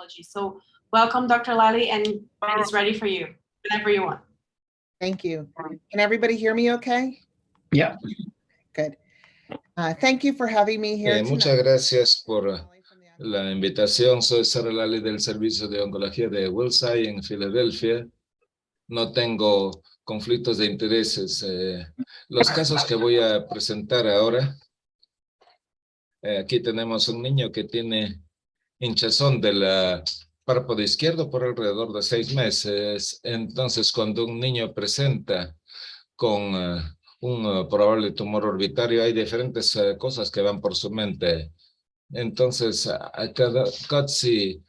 Oncology. So welcome, Dr. Lally, and it's ready for you whenever you want. Thank you. Can everybody hear me okay? Yeah. Good. Thank you for having me here Muchas gracias por la invitación. Soy Sara Lally del Servicio de Oncología de Wilshire en Filadelfia. No tengo conflictos de intereses. Los casos que voy a presentar ahora, aquí tenemos un niño que tiene hinchazón del párpado izquierdo por alrededor de 6 meses. Entonces, cuando un niño presenta con un probable tumor orbitario, hay diferentes cosas que van por su mente. Entonces, Katsi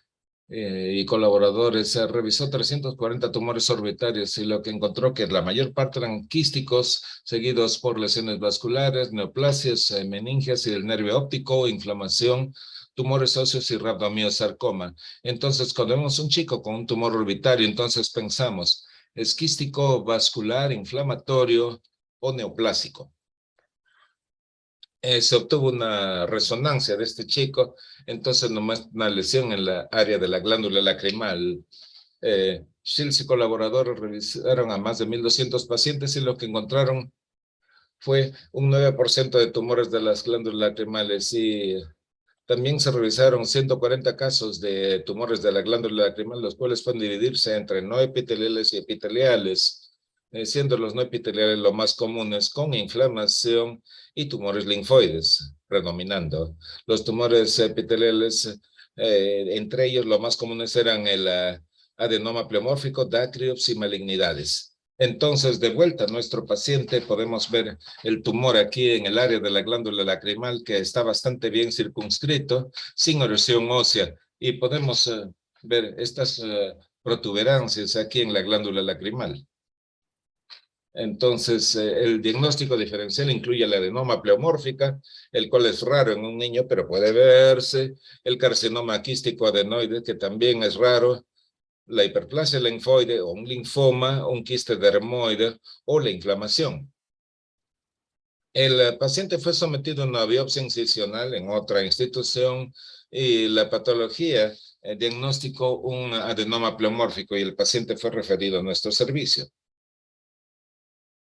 y colaboradores revisó 340 tumores orbitarios y lo que encontró que la mayor parte eran quísticos, seguidos por lesiones vasculares, neoplasias, meningias y del nervio óptico, inflamación, tumores óseos y rabdomiosarcoma. Entonces, cuando vemos un chico con un tumor orbitario, entonces pensamos, ¿es quístico, vascular, inflamatorio o neoplásico? Se obtuvo una resonancia de este chico, entonces nomás una lesión en la área de la glándula lacrimal. Shields y colaboradores revisaron a más de 1,200 pacientes y lo que encontraron fue un 9% de tumores de las glándulas lacrimales y también se revisaron 140 casos de tumores de la glándula lacrimal, los cuales pueden dividirse entre no epiteliales y epiteliales, siendo los no epiteliales los más comunes con inflamación y tumores linfoides predominando. Los tumores epiteliales, entre ellos los más comunes eran el adenoma pleomórfico, dácriops y malignidades. Entonces, de vuelta a nuestro paciente, podemos ver el tumor aquí en el área de la glándula lacrimal que está bastante bien circunscrito, sin erosión ósea. Y podemos ver estas protuberancias aquí en la glándula lacrimal. Entonces, el diagnóstico diferencial incluye la adenoma pleomórfica, el cual es raro en un niño, pero puede verse, el carcinoma quístico adenoide, que también es raro, la hiperplasia linfoide o un linfoma, un quiste dermoide o la inflamación. El paciente fue sometido a una biopsia incisional en otra institución y la patología diagnosticó un adenoma pleomórfico y el paciente fue referido a nuestro servicio.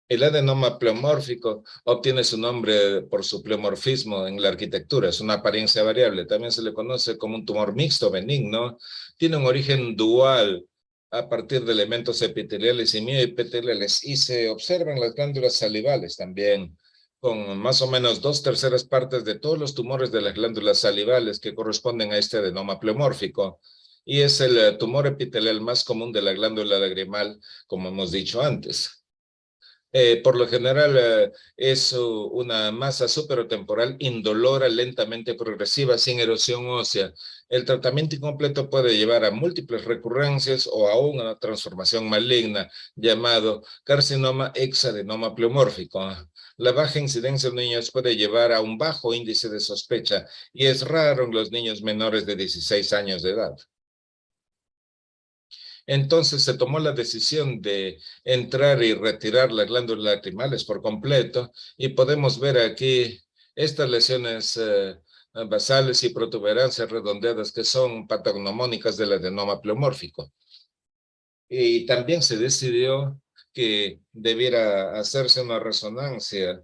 El adenoma pleomórfico obtiene su nombre por su pleomorfismo en la arquitectura, es una apariencia variable. También se le conoce como un tumor mixto benigno. Tiene un origen dual a partir de elementos epiteliales y mioepiteliales y se observan las glándulas salivales también, con más o menos 2/3 partes de todos los tumores de las glándulas salivales que corresponden a este adenoma pleomórfico. Y es el tumor epitelial más común de la glándula lagrimal, como hemos dicho antes. Por lo general es una masa superotemporal indolora, lentamente progresiva, sin erosión ósea. El tratamiento incompleto puede llevar a múltiples recurrencias o a una transformación maligna llamado carcinoma hexadenoma pleomórfico. La baja incidencia en niños puede llevar a un bajo índice de sospecha y es raro en los niños menores de 16 años de edad. Entonces se tomó la decisión de entrar y retirar las glándulas lacrimales por completo y podemos ver aquí estas lesiones basales y protuberancias redondeadas que son patognomónicas del adenoma pleomórfico. Y también se decidió que debiera hacerse una resonancia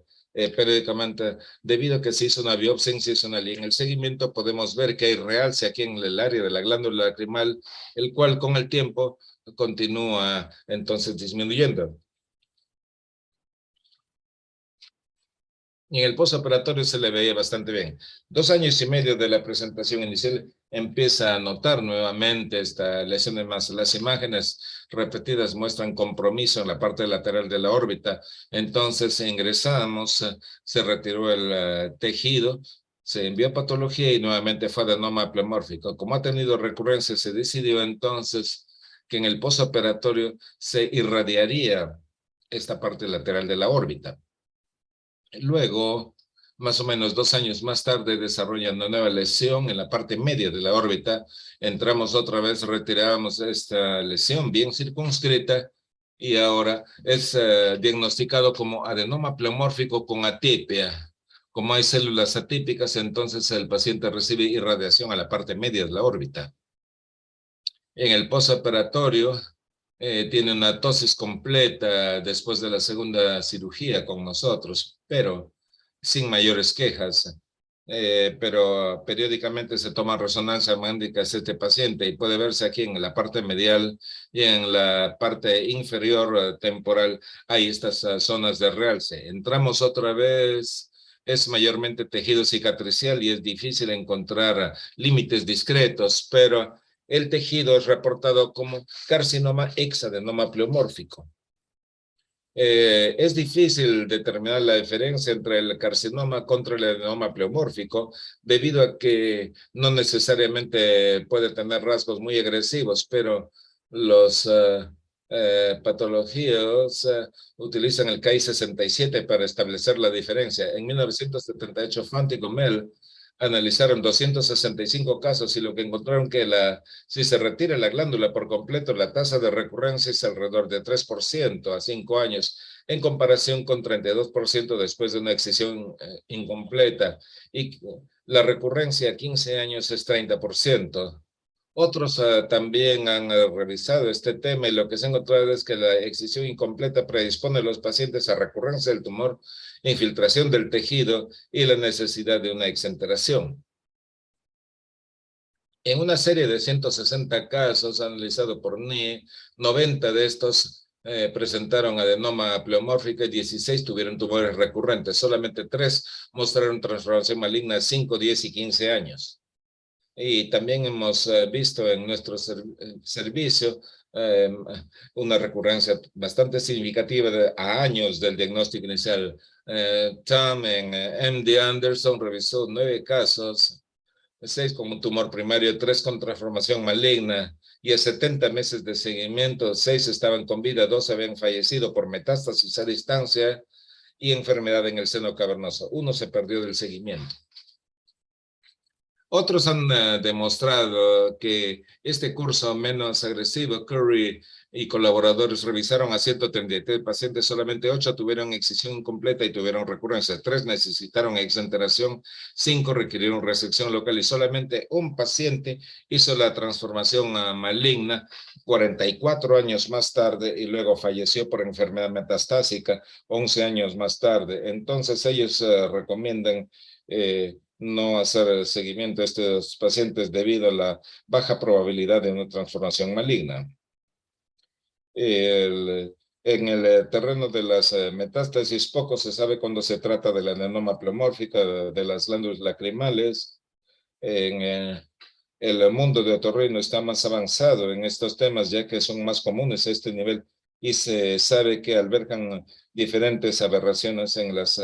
periódicamente debido a que se hizo una biopsia incisional y en el seguimiento podemos ver que hay realce aquí en el área de la glándula lacrimal, el cual con el tiempo continúa entonces disminuyendo. Y en el postoperatorio se le veía bastante bien. 2 años y medio de la presentación inicial empieza a notar nuevamente esta lesión más. Las imágenes repetidas muestran compromiso en la parte lateral de la órbita. Entonces ingresamos, se retiró el tejido, se envió a patología y nuevamente fue adenoma pleomórfico. Como ha tenido recurrencia, se decidió entonces que en el postoperatorio se irradiaría esta parte lateral de la órbita. Luego, más o menos 2 años más tarde, desarrolla una nueva lesión en la parte media de la órbita. Entramos otra vez, retiramos esta lesión bien circunscrita y ahora es diagnosticado como adenoma pleomórfico con atipia. Como hay células atípicas, entonces el paciente recibe irradiación a la parte media de la órbita. En el postoperatorio tiene una tosis completa después de la segunda cirugía con nosotros, pero sin mayores quejas. Pero periódicamente se toma resonancia magnética a este paciente y puede verse aquí en la parte medial y en la parte inferior temporal hay estas zonas de realce. Entramos otra vez, es mayormente tejido cicatricial y es difícil encontrar límites discretos, pero el tejido es reportado como carcinoma hexadenoma pleomórfico. Es difícil determinar la diferencia entre el carcinoma contra el adenoma pleomórfico debido a que no necesariamente puede tener rasgos muy agresivos, pero los patologías utilizan el KI67 para establecer la diferencia. En 1978, Fant y Gomel analizaron 265 casos y lo que encontraron que si se retira la glándula por completo, la tasa de recurrencia es alrededor de 3% a 5 años, en comparación con 32% después de una excisión incompleta. Y la recurrencia a 15 años es 30%. Otros también han revisado este tema y lo que se ha encontrado es que la excisión incompleta predispone a los pacientes a recurrencia del tumor, infiltración del tejido y la necesidad de una exenteración. En una serie de 160 casos analizados por NIE, 90 de estos presentaron adenoma pleomórfica y 16 tuvieron tumores recurrentes. Solamente 3 mostraron transformación maligna a 5, 10 y 15 años. Y también hemos visto en nuestro servicio una recurrencia bastante significativa a años del diagnóstico inicial. Tom en MD Anderson revisó 9 casos, 6 con un tumor primario, 3 con transformación maligna, y a 70 meses de seguimiento, 6 estaban con vida, 2 habían fallecido por metástasis a distancia y enfermedad en el seno cavernoso. 1 se perdió del seguimiento. Otros han demostrado que este curso menos agresivo, Curry y colaboradores revisaron a 133 pacientes, solamente 8 tuvieron excisión incompleta y tuvieron recurrencia, 3 necesitaron exenteración, 5 requirieron resección local y solamente un paciente hizo la transformación maligna 44 años más tarde y luego falleció por enfermedad metastásica 11 años más tarde. Entonces ellos recomiendan no hacer seguimiento a estos pacientes debido a la baja probabilidad de una transformación maligna. En el terreno de las metástasis, poco se sabe cuando se trata de la adenoma pleomórfica, de las glándulas lacrimales. En el mundo de otorrino está más avanzado en estos temas, ya que son más comunes a este nivel y se sabe que albergan diferentes aberraciones en las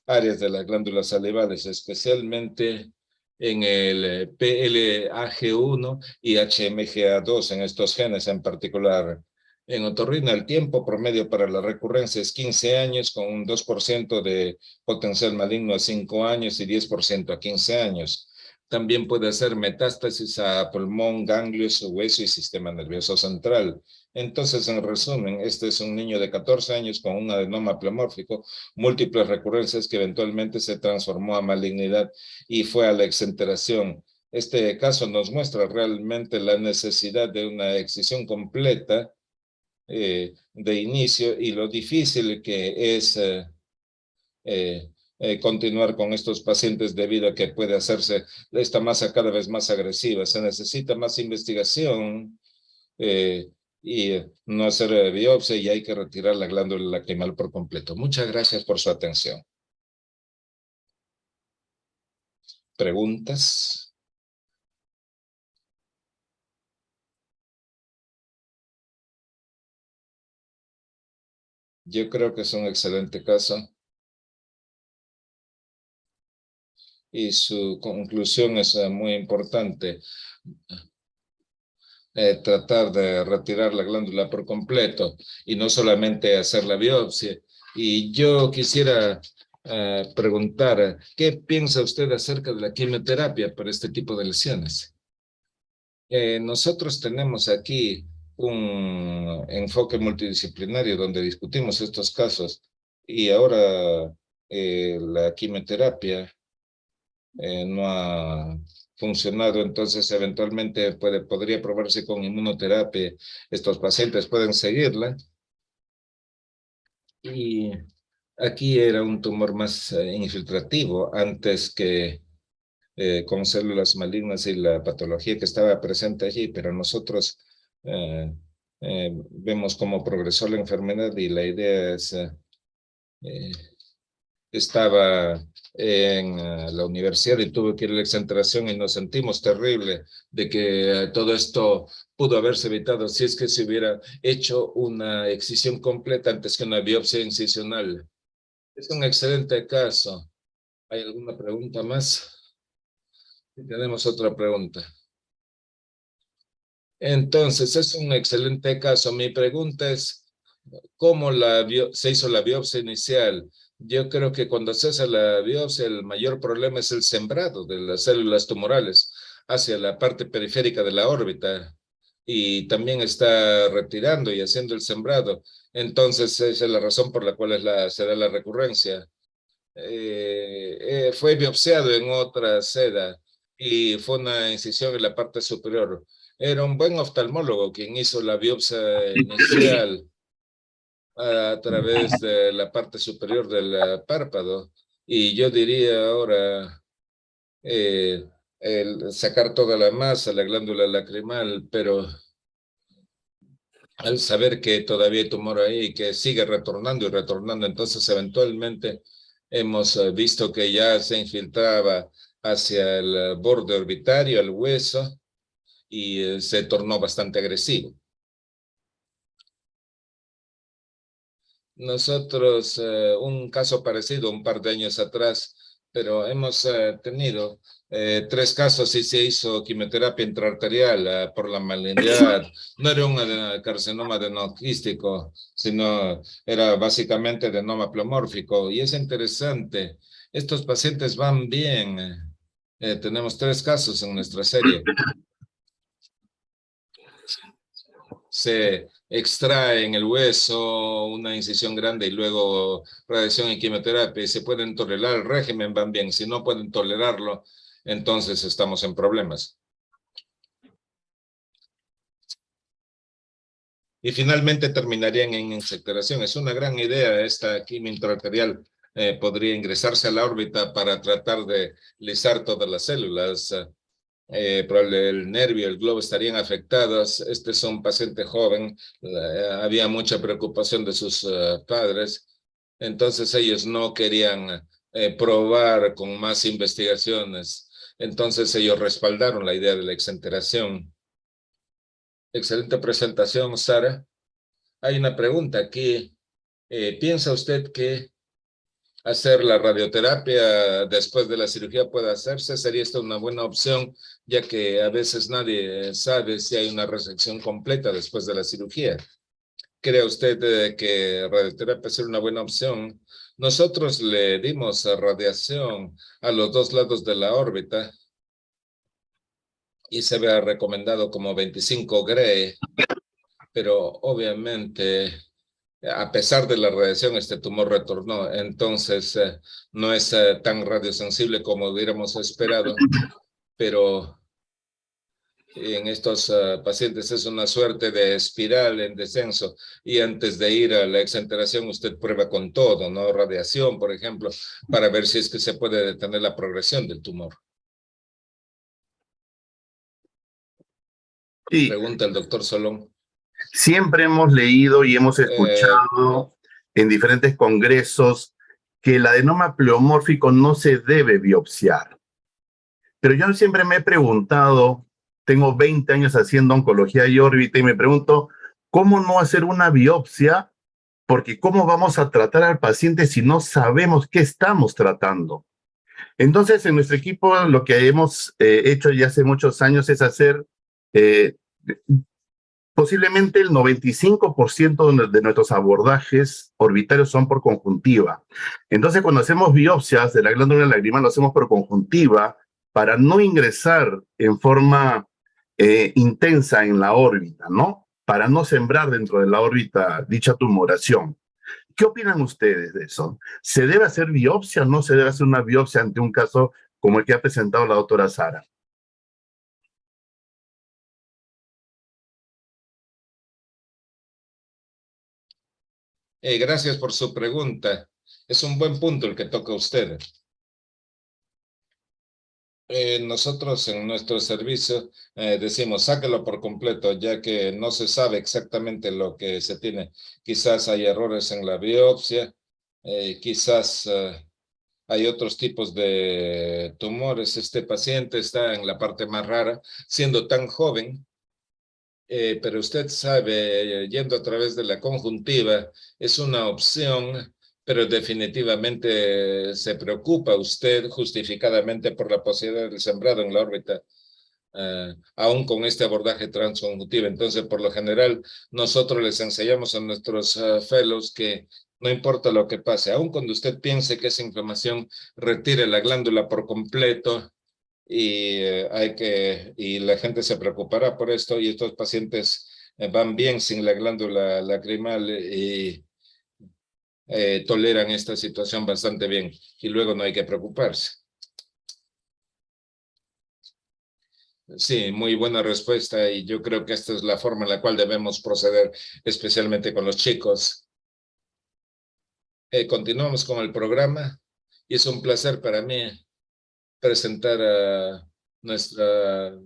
áreas de las glándulas salivales, especialmente en el PLAG1 y HMGA2, en estos genes en particular. En otorrino, el tiempo promedio para la recurrencia es 15 años, con un 2% de potencial maligno a 5 años y 10% a 15 años. También puede hacer metástasis a pulmón, ganglios, hueso y sistema nervioso central. Entonces, en resumen, este es un niño de 14 años con un adenoma pleomórfico, múltiples recurrencias que eventualmente se transformó a malignidad y fue a la exenteración. Este caso nos muestra realmente la necesidad de una excisión completa de inicio y lo difícil que es continuar con estos pacientes debido a que puede hacerse esta masa cada vez más agresiva. Se necesita más investigación y no hacer biopsia y hay que retirar la glándula lacrimal por completo. Muchas gracias por su atención. ¿Preguntas? Yo creo que es un excelente caso. Y su conclusión es muy importante. Tratar de retirar la glándula por completo y no solamente hacer la biopsia. Y yo quisiera preguntar, ¿qué piensa usted acerca de la quimioterapia para este tipo de lesiones? Nosotros tenemos aquí un enfoque multidisciplinario donde discutimos estos casos y ahora la quimioterapia no ha funcionado, entonces eventualmente podría probarse con inmunoterapia. Estos pacientes pueden seguirla. Y aquí era un tumor más infiltrativo antes que con células malignas y la patología que estaba presente allí, pero nosotros vemos cómo progresó la enfermedad y la idea es, estaba en la universidad y tuve que ir a la exenteración y nos sentimos terrible de que todo esto pudo haberse evitado si es que se hubiera hecho una excisión completa antes que una biopsia incisional. Es un excelente caso. ¿Hay alguna pregunta más? Tenemos otra pregunta. Entonces, es un excelente caso. Mi pregunta es, ¿cómo se hizo la biopsia inicial? Yo creo que cuando se hace la biopsia, el mayor problema es el sembrado de las células tumorales hacia la parte periférica de la órbita y también está retirando y haciendo el sembrado. Entonces, esa es la razón por la cual se da la recurrencia. Fue biopsiado en otra seda y fue una incisión en la parte superior. Era un buen oftalmólogo quien hizo la biopsia inicial a través de la parte superior del párpado. Y yo diría ahora el sacar toda la masa, la glándula lacrimal, pero al saber que todavía hay tumor ahí y que sigue retornando y retornando, entonces eventualmente hemos visto que ya se infiltraba hacia el borde orbitario, el hueso, y se tornó bastante agresivo. Nosotros, un caso parecido un par de años atrás, pero hemos tenido 3 casos y se hizo quimioterapia intraarterial por la malignidad. No era un carcinoma adenoquístico, sino era básicamente adenoma pleomórfico. Y es interesante, estos pacientes van bien. Tenemos 3 casos en nuestra serie. Se extrae en el hueso una incisión grande y luego radiación y quimioterapia y se pueden tolerar el régimen, van bien. Si no pueden tolerarlo, entonces estamos en problemas. Y finalmente terminarían en insecteración. Es una gran idea esta quimio intraarterial. Podría ingresarse a la órbita para tratar de lisar todas las células. Probablemente el nervio, el globo estarían afectados. Este es un paciente joven, había mucha preocupación de sus padres, entonces ellos no querían probar con más investigaciones, entonces ellos respaldaron la idea de la exenteración. Excelente presentación, Sara. Hay una pregunta aquí. ¿Piensa usted que hacer la radioterapia después de la cirugía puede hacerse? ¿Sería esto una buena opción, ya que a veces nadie sabe si hay una resección completa después de la cirugía? ¿Cree usted que radioterapia sería una buena opción? Nosotros le dimos radiación a los 2 lados de la órbita y se había recomendado como 25 Gray, pero obviamente a pesar de la radiación, este tumor retornó. Entonces, no es tan radiosensible como hubiéramos esperado, pero en estos pacientes es una suerte de espiral en descenso. Y antes de ir a la exenteración, usted prueba con todo, ¿no? Radiación, por ejemplo, para ver si es que se puede detener la progresión del tumor. Sí, Pregunta el doctor Solón. siempre hemos leído y hemos escuchado en diferentes congresos que el adenoma pleomórfico no se debe biopsiar. Pero yo siempre me he preguntado, tengo 20 años haciendo oncología y órbita y me pregunto, ¿cómo no hacer una biopsia? Porque ¿cómo vamos a tratar al paciente si no sabemos qué estamos tratando? Entonces, en nuestro equipo lo que hemos hecho ya hace muchos años es hacer posiblemente el 95% de nuestros abordajes orbitarios son por conjuntiva. Entonces, cuando hacemos biopsias de la glándula lagrimal, lo hacemos por conjuntiva para no ingresar en forma intensa en la órbita, ¿no? Para no sembrar dentro de la órbita dicha tumoración. ¿Qué opinan ustedes de eso? ¿Se debe hacer biopsia o no se debe hacer una biopsia ante un caso como el que ha presentado la doctora Sara? Gracias por su pregunta. Es un buen punto el que toca usted. Nosotros en nuestro servicio decimos sáquelo por completo, ya que no se sabe exactamente lo que se tiene. Quizás hay errores en la biopsia, quizás hay otros tipos de tumores. Este paciente está en la parte más rara, siendo tan joven, pero usted sabe, yendo a través de la conjuntiva, es una opción, pero definitivamente se preocupa usted justificadamente por la posibilidad del sembrado en la órbita, aún con este abordaje transconjuntivo. Entonces, por lo general, nosotros les enseñamos a nuestros fellows que no importa lo que pase, aun cuando usted piense que esa inflamación, retire la glándula por completo, y la gente se preocupará por esto, y estos pacientes van bien sin la glándula lacrimal y toleran esta situación bastante bien, y luego no hay que preocuparse. Sí, muy buena respuesta, y yo creo que esta es la forma en la cual debemos proceder, especialmente con los chicos. Continuamos con el programa, y es un placer para mí presentar a nuestra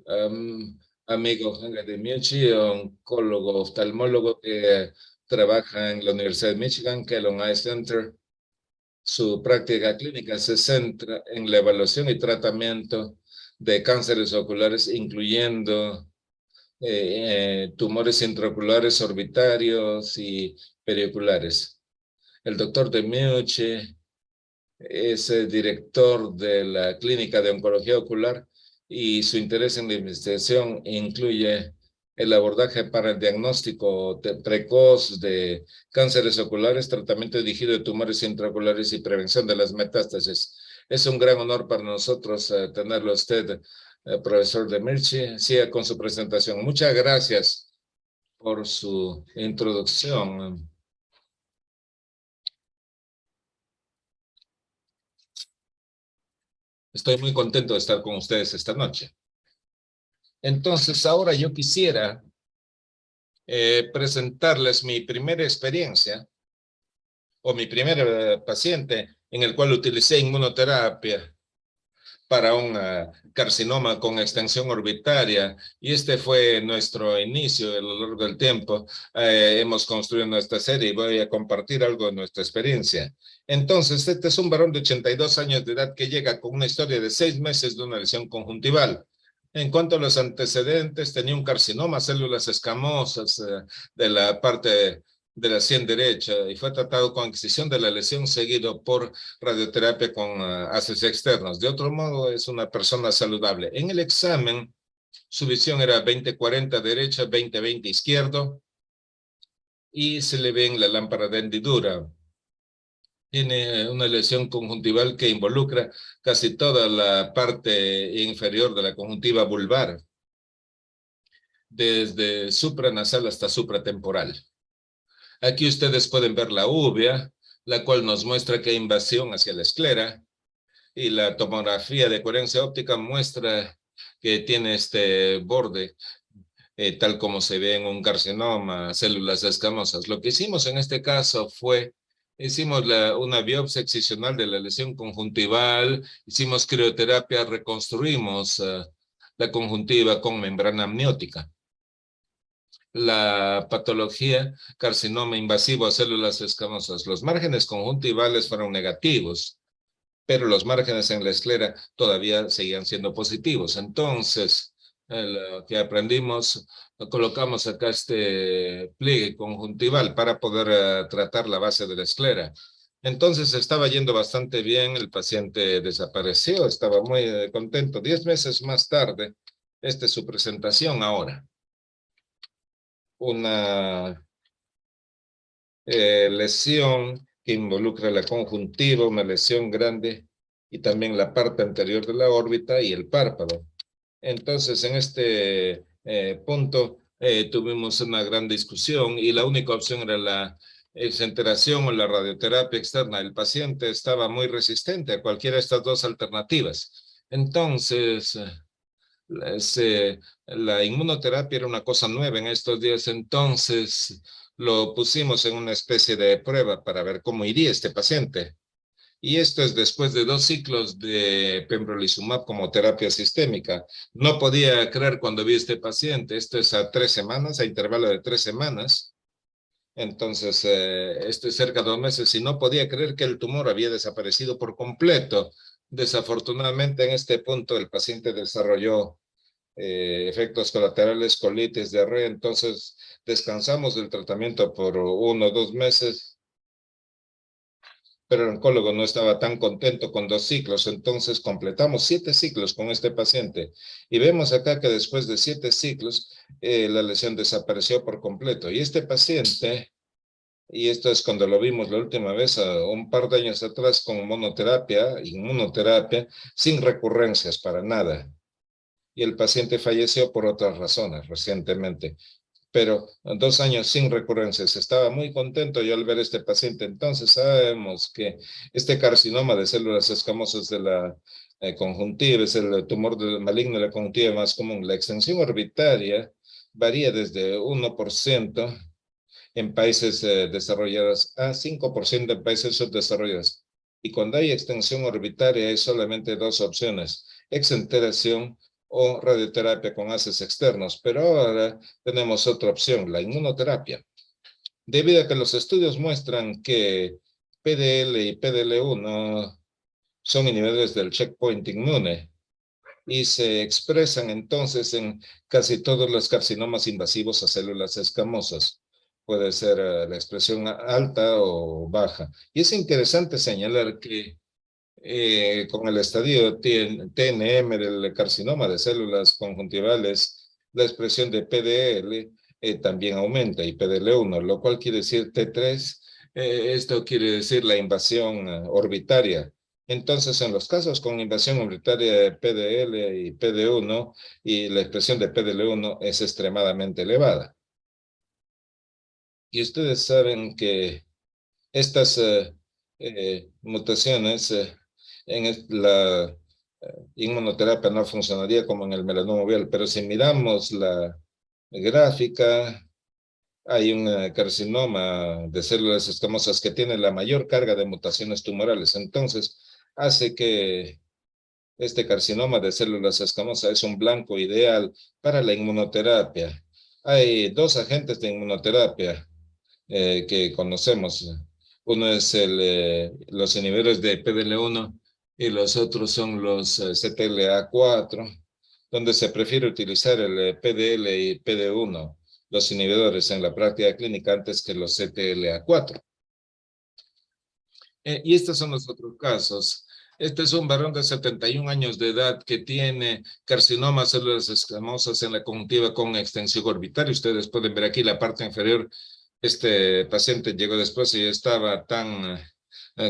amigo Henry DiMiucci, oncólogo oftalmólogo que trabaja en la Universidad de Michigan, Kellogg Eye Center. Su práctica clínica se centra en la evaluación y tratamiento de cánceres oculares, incluyendo tumores intraoculares, orbitarios y perioculares. El doctor DiMiucci es el director de la Clínica de Oncología Ocular, y su interés en la investigación incluye el abordaje para el diagnóstico precoz de cánceres oculares, tratamiento dirigido de tumores intraoculares y prevención de las metástasis. Es un gran honor para nosotros tenerlo a usted, profesor DiMiucci. Siga con su presentación. Muchas gracias por su introducción. Estoy muy contento de estar con ustedes esta noche. Entonces, ahora yo quisiera presentarles mi primera experiencia, o mi primer paciente en el cual utilicé inmunoterapia para un carcinoma con extensión orbitaria, y este fue nuestro inicio a lo largo del tiempo. Hemos construido nuestra serie y voy a compartir algo de nuestra experiencia. Entonces, este es un varón de 82 años de edad que llega con una historia de 6 meses de una lesión conjuntival. En cuanto a los antecedentes, tenía un carcinoma, células escamosas de la parte de la sien derecha, y fue tratado con excisión de la lesión seguido por radioterapia con ácidos externos. De otro modo, es una persona saludable. En el examen, su visión era 20-40 derecha, 20-20 izquierdo, y se le ve en la lámpara de hendidura. Tiene una lesión conjuntival que involucra casi toda la parte inferior de la conjuntiva vulvar, desde supranasal hasta supratemporal. Aquí ustedes pueden ver la uvea, la cual nos muestra que hay invasión hacia la esclera, y la tomografía de coherencia óptica muestra que tiene este borde, tal como se ve en un carcinoma, células escamosas. Lo que hicimos en este caso fue, hicimos una biopsia excisional de la lesión conjuntival, hicimos crioterapia, reconstruimos la conjuntiva con membrana amniótica. La patología, carcinoma invasivo a células escamosas. Los márgenes conjuntivales fueron negativos, pero los márgenes en la esclera todavía seguían siendo positivos. Entonces, lo que aprendimos, colocamos acá este pliegue conjuntival para poder tratar la base de la esclera. Entonces estaba yendo bastante bien, el paciente desapareció, estaba muy contento. 10 meses más tarde, esta es su presentación ahora. Una lesión que involucra la conjuntiva, una lesión grande, y también la parte anterior de la órbita y el párpado. Entonces, en este punto tuvimos una gran discusión, y la única opción era la exenteración o la radioterapia externa. El paciente estaba muy resistente a cualquiera de estas dos alternativas. Entonces, la inmunoterapia era una cosa nueva en estos días. Entonces, lo pusimos en una especie de prueba para ver cómo iría este paciente. Y esto es después de 2 ciclos de pembrolizumab como terapia sistémica. No podía creer cuando vi a este paciente, esto es a 3 semanas, a intervalo de 3 semanas. Entonces, esto es cerca de 2 meses y no podía creer que el tumor había desaparecido por completo. Desafortunadamente, en este punto, el paciente desarrolló efectos colaterales, colitis, diarrea. Entonces, descansamos del tratamiento por 1 o 2 meses. Pero el oncólogo no estaba tan contento con 2 ciclos, entonces completamos 7 ciclos con este paciente. Y vemos acá que después de 7 ciclos, la lesión desapareció por completo. Y este paciente, y esto es cuando lo vimos la última vez, un par de años atrás, con monoterapia, inmunoterapia, sin recurrencias para nada. Y el paciente falleció por otras razones recientemente. Pero 2 años sin recurrencias. Estaba muy contento yo al ver este paciente. Entonces sabemos que este carcinoma de células escamosas de la conjuntiva es el tumor maligno de la conjuntiva más común. La extensión orbitaria varía desde 1% en países desarrollados a 5% en países subdesarrollados. Y cuando hay extensión orbitaria hay solamente 2 opciones: exenteración o radioterapia con haces externos. Pero ahora tenemos otra opción, la inmunoterapia. Debido a que los estudios muestran que PDL y PDL1 son inhibidores del checkpoint inmune y se expresan entonces en casi todos los carcinomas invasivos a células escamosas. Puede ser la expresión alta o baja. Y es interesante señalar que con el estadio TNM del carcinoma de células conjuntivales, la expresión de PDL también aumenta y PDL1, lo cual quiere decir T3, esto quiere decir la invasión orbitaria. Entonces, en los casos con invasión orbitaria de PDL y PD1, y la expresión de PDL1 es extremadamente elevada. Y ustedes saben que estas mutaciones en la inmunoterapia no funcionaría como en el melanoma oval, pero si miramos la gráfica, hay un carcinoma de células escamosas que tiene la mayor carga de mutaciones tumorales. Entonces, hace que este carcinoma de células escamosas es un blanco ideal para la inmunoterapia. Hay 2 agentes de inmunoterapia que conocemos. Uno es los inhibidores de PDL1 y los otros son los CTLA4, donde se prefiere utilizar el PDL y PD1, los inhibidores en la práctica clínica, antes que los CTLA4. Y estos son los otros casos. Este es un varón de 71 años de edad que tiene carcinoma células escamosas en la conjuntiva con extensión orbitaria. Ustedes pueden ver aquí la parte inferior. Este paciente llegó después y estaba tan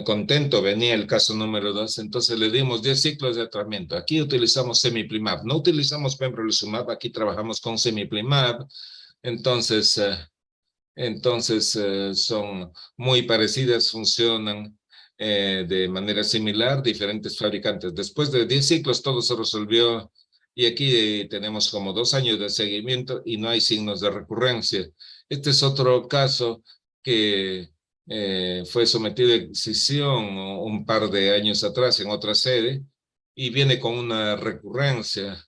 contento, venía el caso número 2, entonces le dimos 10 ciclos de tratamiento. Aquí utilizamos semiplimab, no utilizamos pembrolizumab, aquí trabajamos con semiplimab. Entonces, son muy parecidas, funcionan de manera similar, diferentes fabricantes. Después de 10 ciclos todo se resolvió y aquí tenemos como 2 años de seguimiento y no hay signos de recurrencia. Este es otro caso que fue sometido a excisión un par de años atrás en otra sede y viene con una recurrencia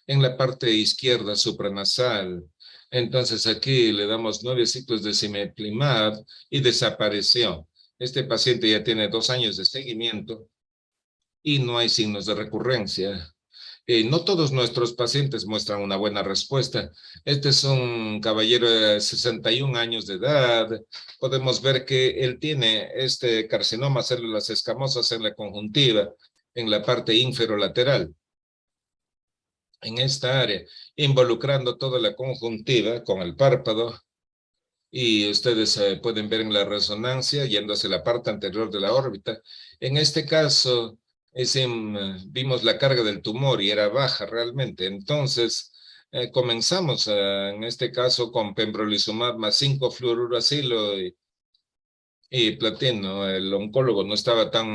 en la parte izquierda supranasal. Entonces aquí le damos 9 ciclos de semiplimab y desapareció. Este paciente ya tiene 2 años de seguimiento y no hay signos de recurrencia. No todos nuestros pacientes muestran una buena respuesta. Este es un caballero de 61 años de edad. Podemos ver que él tiene este carcinoma células escamosas en la conjuntiva, en la parte inferolateral, en esta área, involucrando toda la conjuntiva con el párpado. Y ustedes pueden ver en la resonancia, yendo hacia la parte anterior de la órbita. En este caso, vimos la carga del tumor y era baja realmente. Entonces, comenzamos en este caso con pembrolizumab más 5-fluoruracilo y platino. El oncólogo no estaba tan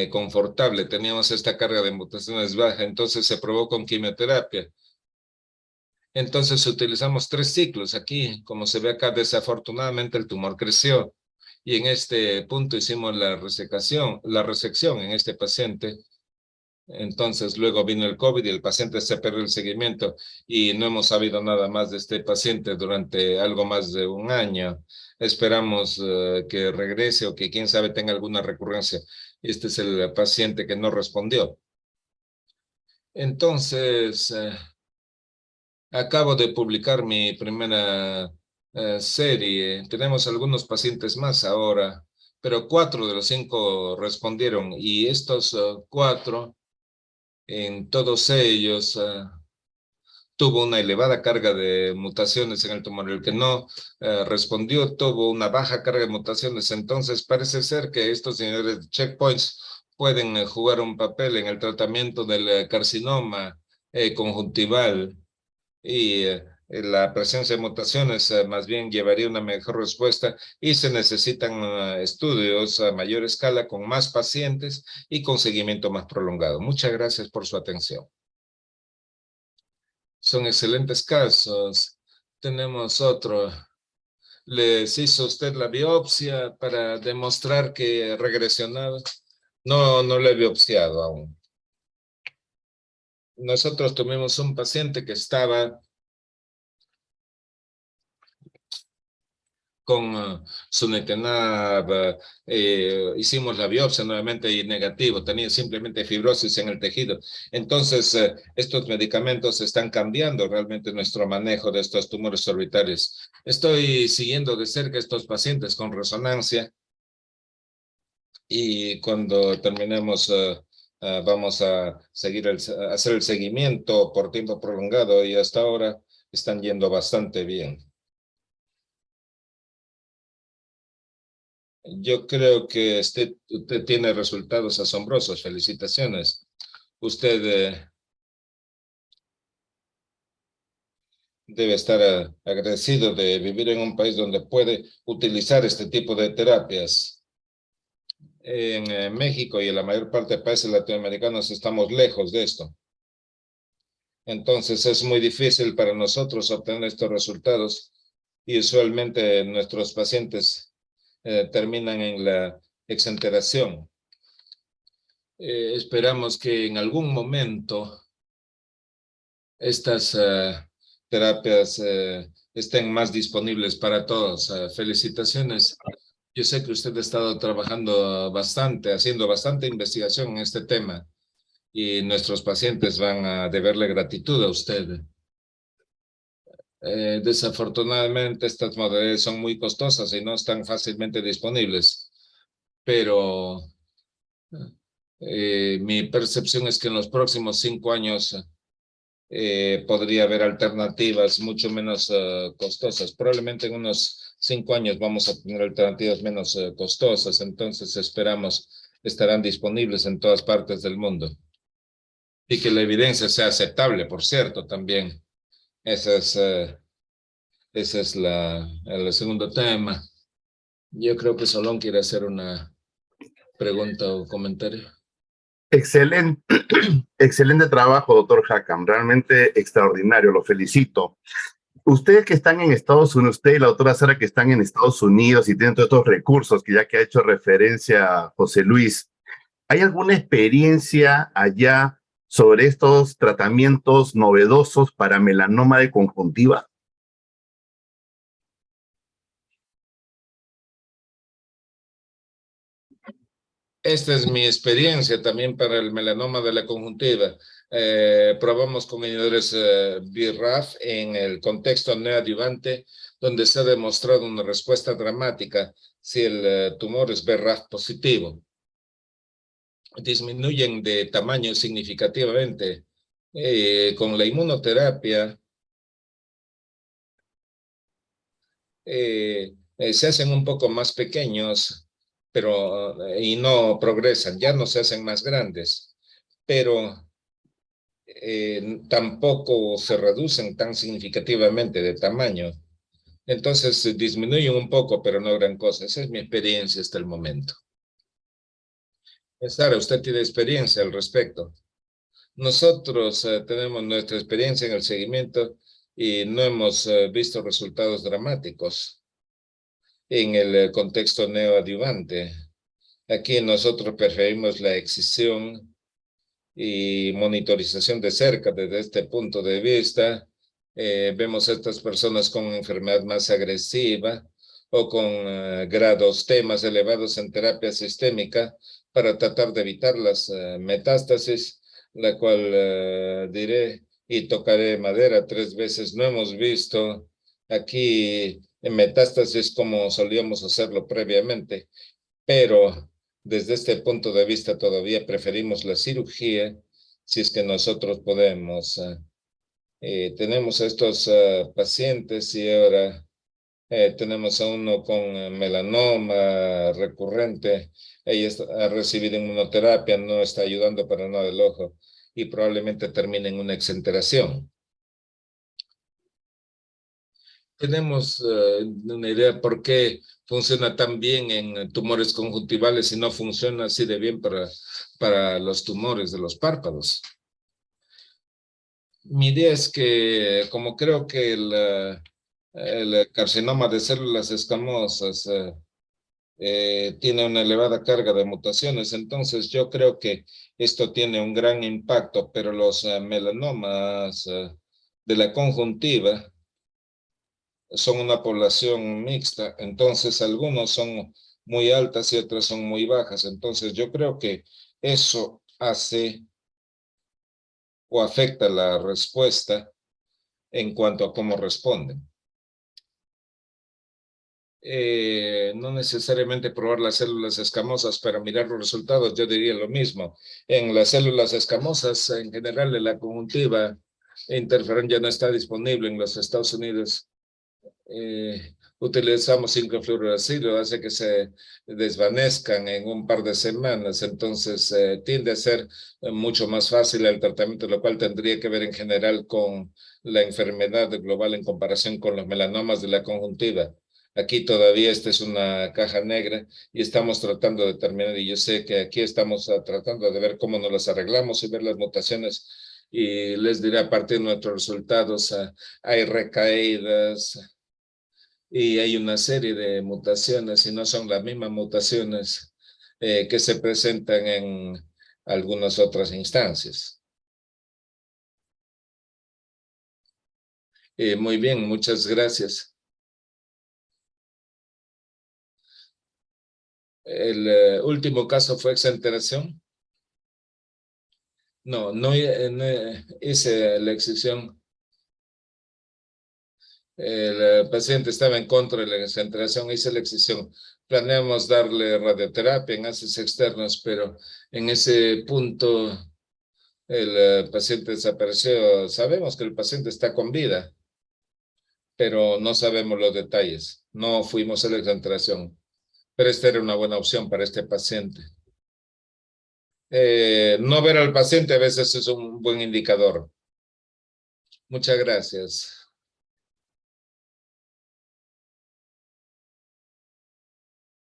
confortable, teníamos esta carga de mutaciones baja, entonces se probó con quimioterapia. Entonces utilizamos 3 ciclos aquí. Como se ve acá, desafortunadamente el tumor creció. Y en este punto hicimos la resección en este paciente. Entonces luego vino el COVID y el paciente se perdió el seguimiento y no hemos sabido nada más de este paciente durante algo más de un año. Esperamos que regrese o que quién sabe tenga alguna recurrencia. Este es el paciente que no respondió. Entonces, acabo de publicar mi primera serie. Tenemos algunos pacientes más ahora, pero 4 de los 5 respondieron y estos 4, en todos ellos, tuvo una elevada carga de mutaciones en el tumor. El que no respondió tuvo una baja carga de mutaciones. Entonces parece ser que estos señores de checkpoints pueden jugar un papel en el tratamiento del carcinoma conjuntival y la presencia de mutaciones más bien llevaría una mejor respuesta y se necesitan estudios a mayor escala con más pacientes y con seguimiento más prolongado. Muchas gracias por su atención. Son excelentes casos. Tenemos otro. ¿Les hizo usted la biopsia para demostrar que regresionaba? No, no le he biopsiado aún. Nosotros tuvimos un paciente que estaba con sunitinib, hicimos la biopsia nuevamente y negativo, tenía simplemente fibrosis en el tejido. Entonces, estos medicamentos están cambiando realmente nuestro manejo de estos tumores orbitales. Estoy siguiendo de cerca estos pacientes con resonancia y cuando terminemos vamos a hacer el seguimiento por tiempo prolongado y hasta ahora están yendo bastante bien. Yo creo que usted tiene resultados asombrosos. Felicitaciones. Usted debe estar agradecido de vivir en un país donde puede utilizar este tipo de terapias. En México y en la mayor parte de países latinoamericanos estamos lejos de esto. Entonces es muy difícil para nosotros obtener estos resultados y usualmente nuestros pacientes terminan en la exenteración. Esperamos que en algún momento estas terapias estén más disponibles para todos. Felicitaciones. Yo sé que usted ha estado trabajando bastante, haciendo bastante investigación en este tema y nuestros pacientes van a deberle gratitud a usted. Desafortunadamente estas modalidades son muy costosas y no están fácilmente disponibles, pero mi percepción es que en los próximos 5 años podría haber alternativas mucho menos costosas. Probablemente en unos 5 años vamos a tener alternativas menos costosas, entonces esperamos estarán disponibles en todas partes del mundo. Y que la evidencia sea aceptable, por cierto, también. Ese es el segundo tema. Yo creo que Solón quiere hacer una pregunta o comentario. Excelente, excelente trabajo, doctor Hakam. Realmente extraordinario, lo felicito. Ustedes que están en Estados Unidos, usted y la doctora Sara que están en Estados Unidos y tienen todos estos recursos que ya que ha hecho referencia José Luis, ¿hay alguna experiencia allá sobre estos tratamientos novedosos para melanoma de conjuntiva? Esta es mi experiencia también para el melanoma de la conjuntiva. Probamos con inhibidores BRAF en el contexto neoadyuvante, donde se ha demostrado una respuesta dramática si el tumor es BRAF positivo. Disminuyen de tamaño significativamente. Con la inmunoterapia se hacen un poco más pequeños, pero y no progresan, ya no se hacen más grandes, pero tampoco se reducen tan significativamente de tamaño. Entonces disminuyen un poco, pero no gran cosa. Esa es mi experiencia hasta el momento. Sara, usted tiene experiencia al respecto. Nosotros tenemos nuestra experiencia en el seguimiento y no hemos visto resultados dramáticos en el contexto neoadyuvante. Aquí nosotros preferimos la excisión y monitorización de cerca desde este punto de vista. Vemos a estas personas con enfermedad más agresiva o con grados T más elevados en terapia sistémica para tratar de evitar las metástasis, la cual diré y tocaré madera 3 veces. No hemos visto aquí en metástasis como solíamos hacerlo previamente, pero desde este punto de vista todavía preferimos la cirugía si es que nosotros podemos. Tenemos a estos pacientes y ahora tenemos a uno con melanoma recurrente. Ella ha recibido inmunoterapia, no está ayudando para nada el ojo y probablemente termine en una exenteración. Tenemos una idea por qué funciona tan bien en tumores conjuntivales y no funciona así de bien para los tumores de los párpados. Mi idea es que, como creo que el carcinoma de células escamosas tiene una elevada carga de mutaciones, entonces yo creo que esto tiene un gran impacto, pero los melanomas de la conjuntiva son una población mixta, entonces algunos son muy altas y otras son muy bajas, entonces yo creo que eso hace o afecta la respuesta en cuanto a cómo responden. No necesariamente probar las células escamosas para mirar los resultados, yo diría lo mismo. En las células escamosas, en general, en la conjuntiva, interferón ya no está disponible en los Estados Unidos. Utilizamos 5-fluorouracilo, hace que se desvanezcan en un par de semanas, entonces tiende a ser mucho más fácil el tratamiento, lo cual tendría que ver en general con la enfermedad global en comparación con los melanomas de la conjuntiva. Aquí todavía esta es una caja negra y estamos tratando de determinar, y yo sé que aquí estamos tratando de ver cómo nos las arreglamos y ver las mutaciones, y les diré a partir de nuestros resultados, hay recaídas, y hay una serie de mutaciones y no son las mismas mutaciones que se presentan en algunas otras instancias. Muy bien, muchas gracias. El último caso fue exenteración. No hice la excisión. El paciente estaba en contra de la exenteración, hice la excisión. Planeamos darle radioterapia en haces externos, pero en ese punto el paciente desapareció. Sabemos que el paciente está con vida, pero no sabemos los detalles. No fuimos a la exenteración, pero esta era una buena opción para este paciente. No ver al paciente a veces es un buen indicador. Muchas gracias.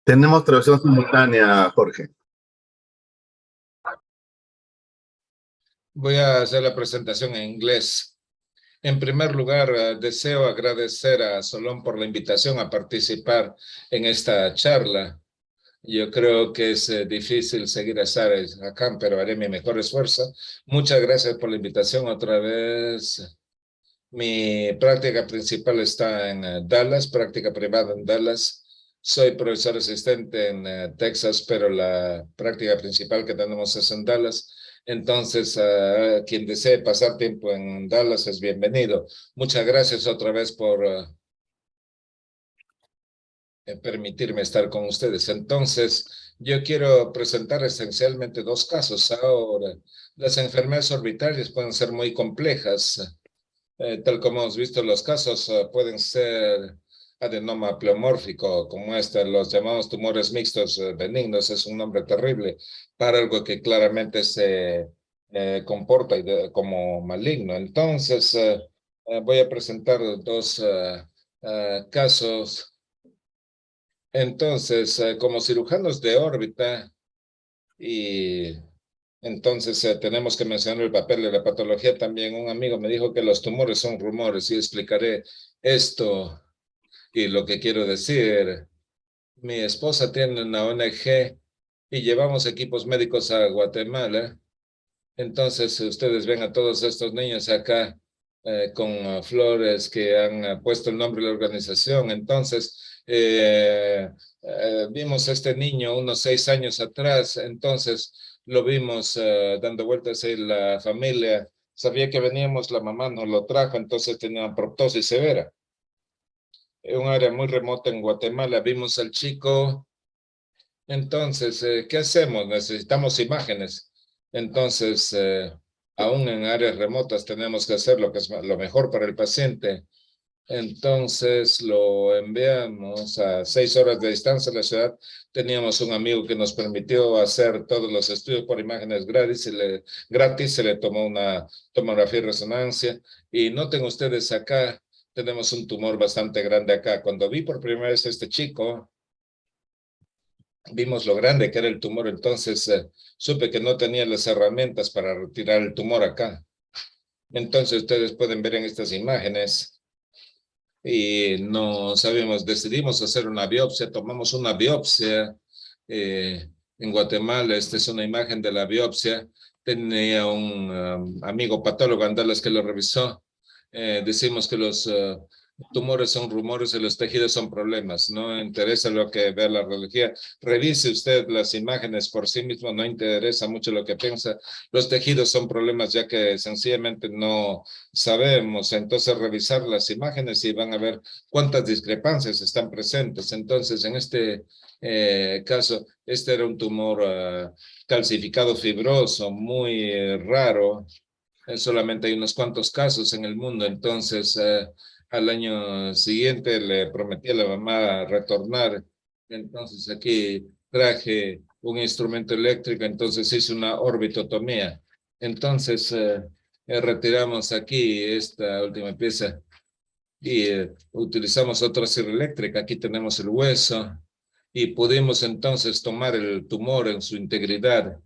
Tenemos traducción simultánea, Jorge. Voy a hacer la presentación en inglés. En primer lugar, deseo agradecer a Solón por la invitación a participar en esta charla. Yo creo que es difícil seguir a Sara acá, pero haré mi mejor esfuerzo. Muchas gracias por la invitación otra vez. Mi práctica principal está en Dallas, práctica privada en Dallas. Soy profesor asistente en Texas, pero la práctica principal que tenemos es en Dallas. Entonces, quien desee pasar tiempo en Dallas es bienvenido. Muchas gracias otra vez por permitirme estar con ustedes. Entonces, yo quiero presentar esencialmente 2 casos ahora. Las enfermedades orbitales pueden ser muy complejas. Tal como hemos visto, los casos pueden ser adenoma pleomórfico, como los llamados tumores mixtos benignos. Es un nombre terrible para algo que claramente se comporta como maligno. Entonces, voy a presentar 2 casos. Entonces, como cirujanos de órbita y Entonces, tenemos que mencionar el papel de la patología también. Un amigo me dijo que los tumores son rumores y explicaré esto y lo que quiero decir. Mi esposa tiene una ONG y llevamos equipos médicos a Guatemala. Entonces, ustedes ven a todos estos niños acá con flores que han puesto el nombre de la organización. Entonces, vimos a este niño unos 6 años atrás. Entonces, lo vimos dando vueltas en la familia. Sabía que veníamos, la mamá nos lo trajo, entonces tenía proptosis severa. En un área muy remota en Guatemala, vimos al chico. Entonces, ¿qué hacemos? Necesitamos imágenes. Entonces, aún en áreas remotas tenemos que hacer lo que es lo mejor para el paciente. Entonces, lo enviamos a 6 horas de distancia de la ciudad. Teníamos un amigo que nos permitió hacer todos los estudios por imágenes gratis. Se le tomó una tomografía y resonancia. Y noten ustedes acá, tenemos un tumor bastante grande acá. Cuando vi por primera vez a este chico, vimos lo grande que era el tumor, entonces supe que no tenía las herramientas para retirar el tumor acá. Entonces ustedes pueden ver en estas imágenes y no sabíamos, decidimos hacer una biopsia, tomamos una biopsia en Guatemala. Esta es una imagen de la biopsia. Tenía un amigo patólogo en Dallas que lo revisó. Decimos que los tumores son rumores y los tejidos son problemas. No interesa lo que vea la radiología. Revise usted las imágenes por sí mismo, no interesa mucho lo que piensa. Los tejidos son problemas ya que sencillamente no sabemos. Entonces revisar las imágenes y van a ver cuántas discrepancias están presentes. Entonces en este caso, este era un tumor calcificado fibroso muy raro. Solamente hay unos cuantos casos en el mundo. Entonces al año siguiente le prometí a la mamá retornar. Entonces aquí traje un instrumento eléctrico, entonces hice una orbitotomía. Entonces retiramos aquí esta última pieza y utilizamos otra sierra eléctrica. Aquí tenemos el hueso y pudimos entonces tomar el tumor en su integridad.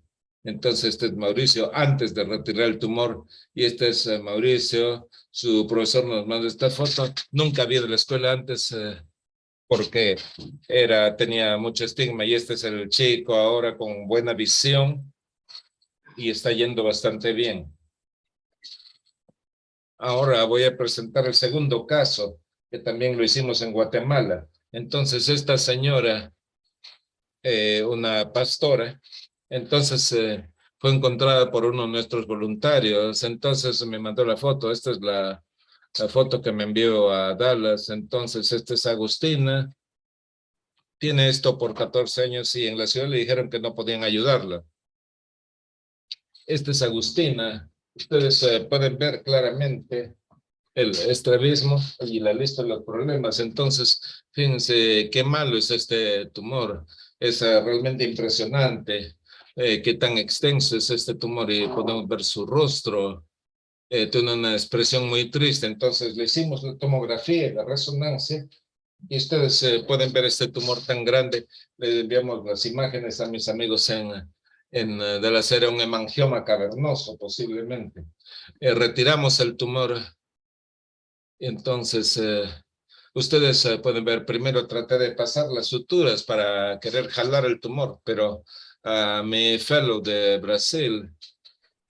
Entonces este es Mauricio antes de retirar el tumor y este es Mauricio. Su profesor nos manda esta foto. Nunca había de la escuela antes porque tenía mucho estigma, y este es el chico ahora con buena visión y está yendo bastante bien. Ahora voy a presentar el segundo caso, que también lo hicimos en Guatemala. Entonces esta señora, una pastora, entonces fue encontrada por uno de nuestros voluntarios. Entonces me mandó la foto. Esta es la foto que me envió a Dallas. Entonces esta es Agustina. Tiene esto por 14 años y en la ciudad le dijeron que no podían ayudarla. Esta es Agustina. Ustedes pueden ver claramente el estrabismo y la lista de los problemas. Entonces, fíjense qué malo es este tumor. Es realmente impresionante qué tan extenso es este tumor y podemos ver su rostro. Tiene una expresión muy triste. Entonces, le hicimos la tomografía, la resonancia y ustedes pueden ver este tumor tan grande. Le enviamos las imágenes a mis amigos de la serie, un hemangioma cavernoso posiblemente. Retiramos el tumor. Entonces, ustedes pueden ver, primero traté de pasar las suturas para querer jalar el tumor, pero mi fellow de Brasil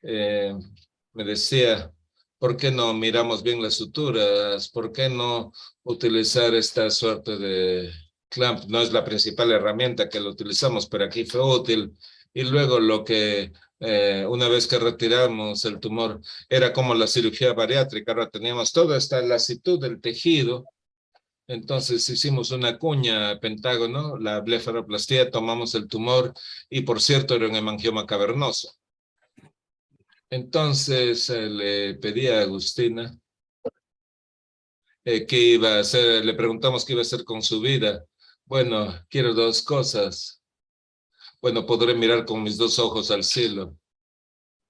me decía, ¿por qué no miramos bien las suturas? ¿Por qué no utilizar esta suerte de clamp? No es la principal herramienta que lo utilizamos, pero aquí fue útil. Y luego una vez que retiramos el tumor, era como la cirugía bariátrica. Ahora teníamos toda esta lasitud del tejido. Entonces hicimos una cuña pentágono, la blefaroplastia, tomamos el tumor y por cierto era un hemangioma cavernoso. Entonces le pedí a Agustina qué iba a hacer, le preguntamos qué iba a hacer con su vida. Bueno, quiero 2 cosas. Bueno, podré mirar con mis 2 ojos al cielo.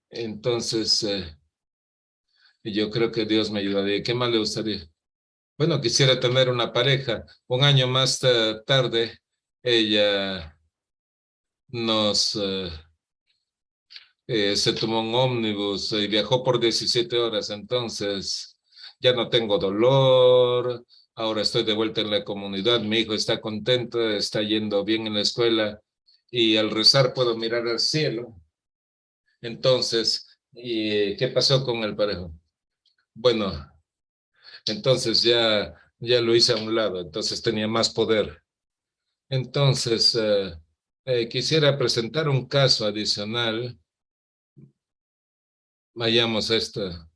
Entonces, yo creo que Dios me ayudaría. ¿Qué más le gustaría? Bueno, quisiera tener una pareja. Un año más tarde, ella nos se tomó un ómnibus y viajó por 17 horas, entonces ya no tengo dolor, ahora estoy de vuelta en la comunidad, mi hijo está contento, está yendo bien en la escuela y al rezar puedo mirar al cielo. Entonces, ¿y qué pasó con el parejo? Bueno, entonces ya lo hice a un lado, entonces tenía más poder. Entonces, quisiera presentar un caso adicional. Vayamos a esta.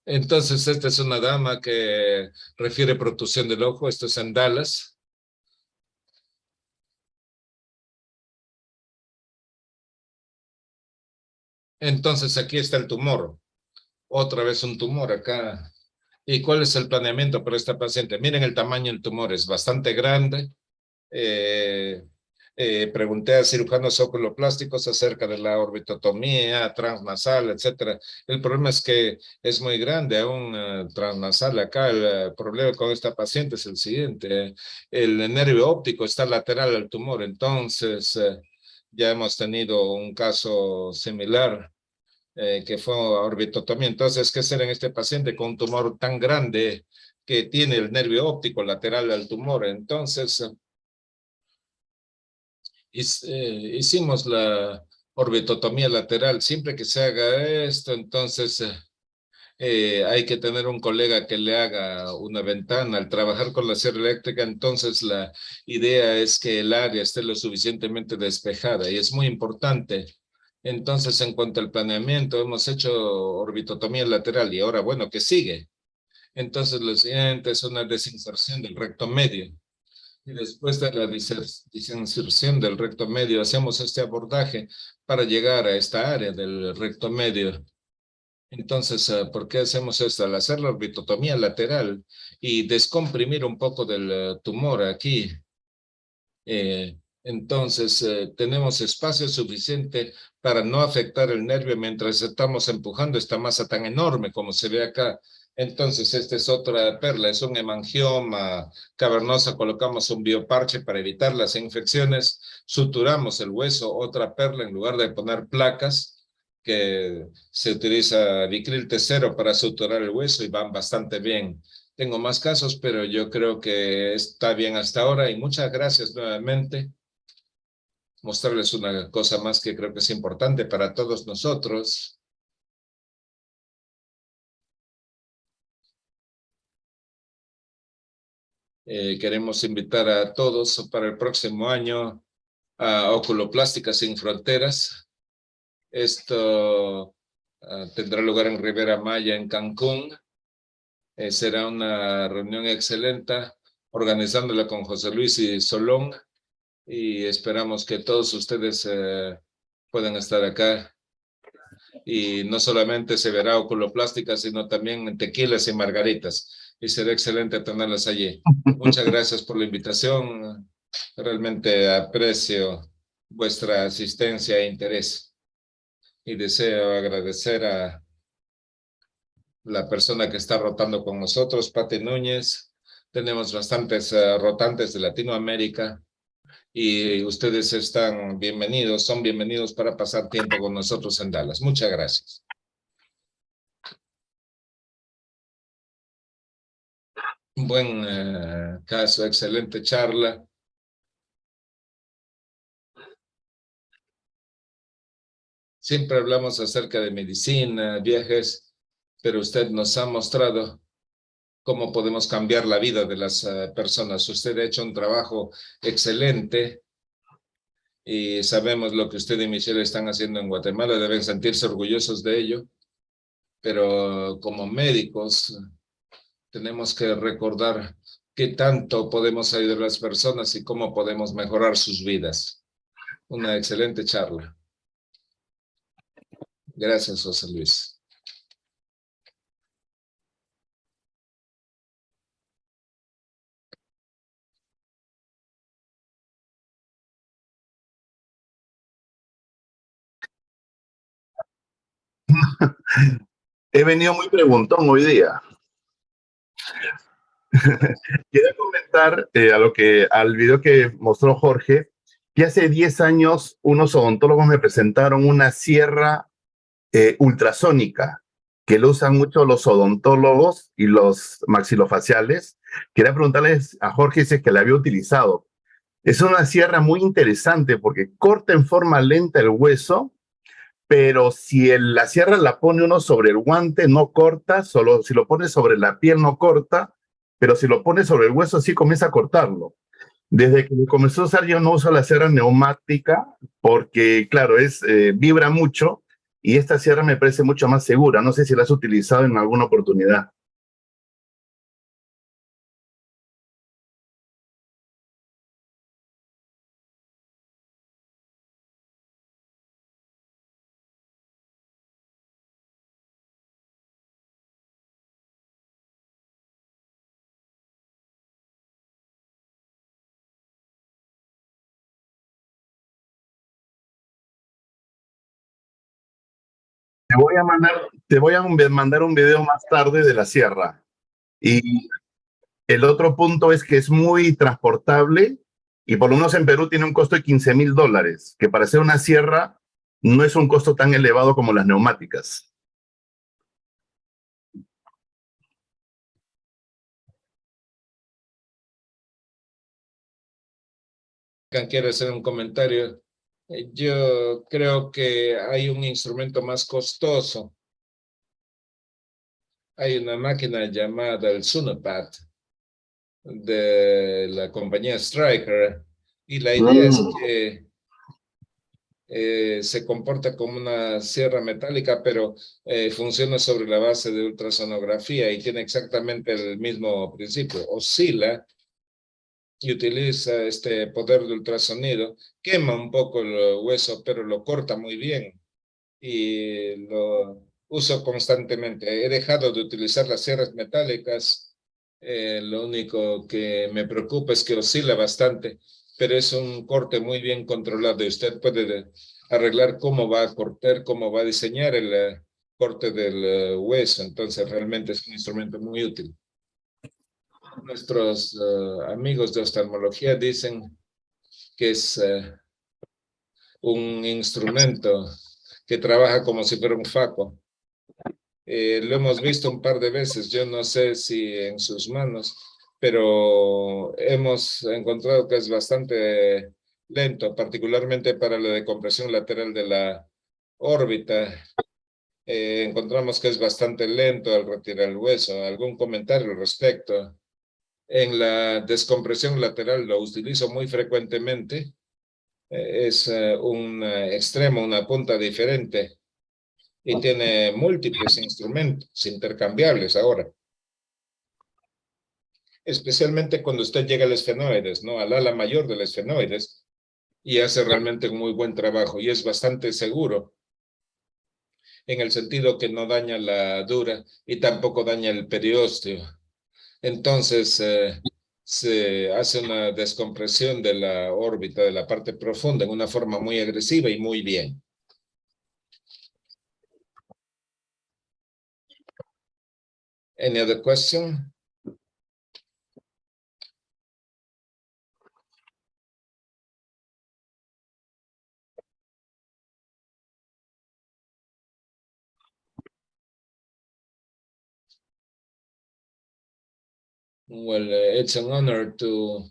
Entonces, esta es una dama que refiere protrusión del ojo. Esto es en Dallas. Entonces, aquí está el tumor. Otra vez un tumor acá. ¿Y cuál es el planeamiento para esta paciente? Miren el tamaño del tumor, es bastante grande. Pregunté a cirujanos oculoplásticos acerca de la orbitotomía transnasal, etcétera. El problema es que es muy grande, aún transnasal acá. El problema con esta paciente es el siguiente. El nervio óptico está lateral al tumor, entonces ya hemos tenido un caso similar que fue orbitotomía. Entonces, ¿qué hacer en este paciente con un tumor tan grande que tiene el nervio óptico lateral al tumor? Entonces, hicimos la orbitotomía lateral. Siempre que se haga esto, entonces hay que tener un colega que le haga una ventana. Al trabajar con la sierra eléctrica, entonces la idea es que el área esté lo suficientemente despejada y es muy importante. Entonces, en cuanto al planeamiento, hemos hecho orbitotomía lateral y ahora, bueno, ¿qué sigue? Entonces, lo siguiente es una desinserción del recto medio. Y después de la desinserción del recto medio, hacemos este abordaje para llegar a esta área del recto medio. Entonces, ¿por qué hacemos esto? Al hacer la orbitotomía lateral y descomprimir un poco del tumor aquí, entonces tenemos espacio suficiente para no afectar el nervio mientras estamos empujando esta masa tan enorme como se ve acá. Entonces, esta es otra perla, es un hemangioma cavernoso. Colocamos un bioparche para evitar las infecciones, suturamos el hueso, otra perla, en lugar de poner placas, que se utiliza Vicryl T0 para suturar el hueso y van bastante bien. Tengo más casos, pero yo creo que está bien hasta ahora y muchas gracias nuevamente. Mostrarles una cosa más que creo que es importante para todos nosotros. Queremos invitar a todos para el próximo año a Oculoplástica Sin Fronteras. Esto tendrá lugar en Riviera Maya, en Cancún. Será una reunión excelente, organizándola con José Luis y Solón. Y esperamos que todos ustedes puedan estar acá. Y no solamente se verá oculoplástica, sino también tequilas y margaritas. Y será excelente tenerlas allí. Muchas gracias por la invitación. Realmente aprecio vuestra asistencia e interés. Y deseo agradecer a la persona que está rotando con nosotros, Pati Núñez. Tenemos bastantes rotantes de Latinoamérica. Y ustedes están bienvenidos, son bienvenidos para pasar tiempo con nosotros en Dallas. Muchas gracias. Un buen caso, excelente charla. Siempre hablamos acerca de medicina, viajes, pero usted nos ha mostrado cómo podemos cambiar la vida de las personas. Usted ha hecho un trabajo excelente. Y sabemos lo que usted y Michelle están haciendo en Guatemala, deben sentirse orgullosos de ello, pero como médicos tenemos que recordar qué tanto podemos ayudar a las personas y cómo podemos mejorar sus vidas. Una excelente charla. Gracias, José Luis. He venido muy preguntón hoy día. Quería comentar al video que mostró Jorge, que hace 10 años unos odontólogos me presentaron una sierra ultrasónica, que lo usan mucho los odontólogos y los maxilofaciales. Quería preguntarles a Jorge si es que la había utilizado. Es una sierra muy interesante porque corta en forma lenta el hueso, pero si la sierra la pone uno sobre el guante no corta, solo si lo pone sobre la piel no corta, pero si lo pone sobre el hueso sí comienza a cortarlo. Desde que comenzó a usar yo no uso la sierra neumática porque, claro, vibra mucho y esta sierra me parece mucho más segura. No sé si la has utilizado en alguna oportunidad. Te voy a mandar un video más tarde de la sierra. Y el otro punto es que es muy transportable y por lo menos en Perú tiene un costo de $15,000, que para hacer una sierra no es un costo tan elevado como las neumáticas. Quiero hacer un comentario. Yo creo que hay un instrumento más costoso. Hay una máquina llamada el Sunapad de la compañía Stryker y la idea es que se comporta como una sierra metálica, pero funciona sobre la base de ultrasonografía y tiene exactamente el mismo principio. Oscila y utiliza este poder de ultrasonido, quema un poco el hueso, pero lo corta muy bien y lo uso constantemente. He dejado de utilizar las sierras metálicas, lo único que me preocupa es que oscila bastante, pero es un corte muy bien controlado y usted puede arreglar cómo va a cortar, cómo va a diseñar el corte del hueso, entonces realmente es un instrumento muy útil. Nuestros amigos de oftalmología dicen que es un instrumento que trabaja como si fuera un faco. Lo hemos visto un par de veces, yo no sé si en sus manos, pero hemos encontrado que es bastante lento, particularmente para la decompresión lateral de la órbita. Encontramos que es bastante lento al retirar el hueso. ¿Algún comentario al respecto? En la descompresión lateral lo utilizo muy frecuentemente. Es un extremo, una punta diferente y tiene múltiples instrumentos intercambiables ahora. Especialmente cuando usted llega al esfenoides, ¿no? Al ala mayor del esfenoides y hace realmente un muy buen trabajo y es bastante seguro en el sentido que no daña la dura y tampoco daña el periósteo. Entonces, se hace una descompresión de la órbita, de la parte profunda, en una forma muy agresiva y muy bien. Any other question? Well, it's an honor to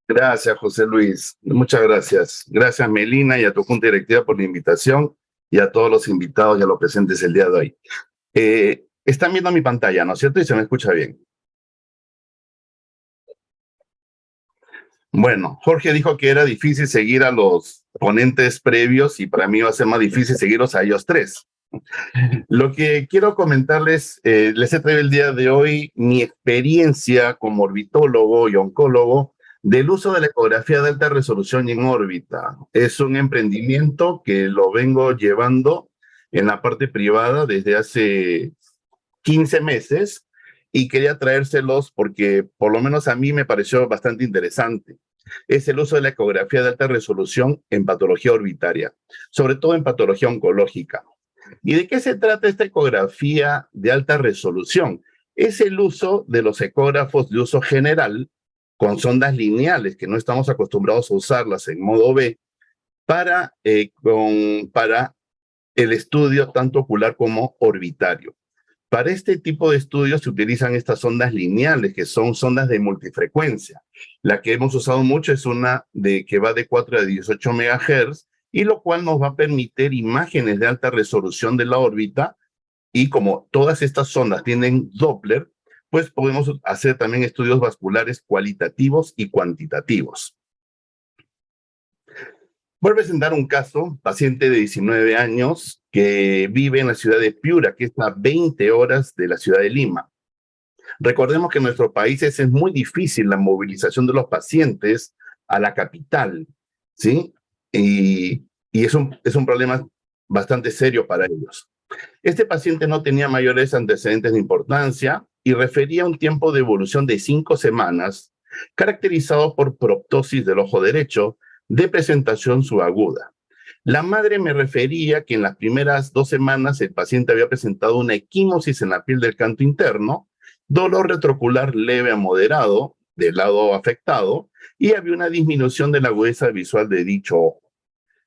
Gracias, José Luis. Muchas gracias. Gracias, Melina, y a tu junta directiva por la invitación y a todos los invitados y a los presentes el día de hoy. Están viendo mi pantalla, ¿no es cierto? Y se me escucha bien. Bueno, Jorge dijo que era difícil seguir a los ponentes previos y para mí va a ser más difícil seguirlos a ellos tres. Lo que quiero comentarles, les he traído el día de hoy mi experiencia como orbitólogo y oncólogo del uso de la ecografía de alta resolución en órbita. Es un emprendimiento que lo vengo llevando en la parte privada desde hace 15 meses y quería traérselos porque por lo menos a mí me pareció bastante interesante. Es el uso de la ecografía de alta resolución en patología orbitaria, sobre todo en patología oncológica. ¿Y de qué se trata esta ecografía de alta resolución? Es el uso de los ecógrafos de uso general con sondas lineales, que no estamos acostumbrados a usarlas en modo B, para el estudio tanto ocular como orbitario. Para este tipo de estudios se utilizan estas sondas lineales, que son sondas de multifrecuencia. La que hemos usado mucho es una que va de 4 a 18 MHz, y lo cual nos va a permitir imágenes de alta resolución de la órbita, y como todas estas sondas tienen Doppler, pues podemos hacer también estudios vasculares cualitativos y cuantitativos. Voy a presentar un caso, paciente de 19 años que vive en la ciudad de Piura, que está a 20 horas de la ciudad de Lima. Recordemos que en nuestros países es muy difícil la movilización de los pacientes a la capital, ¿sí? Y es un problema bastante serio para ellos. Este paciente no tenía mayores antecedentes de importancia y refería un tiempo de evolución de 5 semanas, caracterizado por proptosis del ojo derecho, de presentación subaguda. La madre me refería que en las primeras 2 semanas el paciente había presentado una equimosis en la piel del canto interno, dolor retroocular leve a moderado del lado afectado y había una disminución de la agudeza visual de dicho ojo.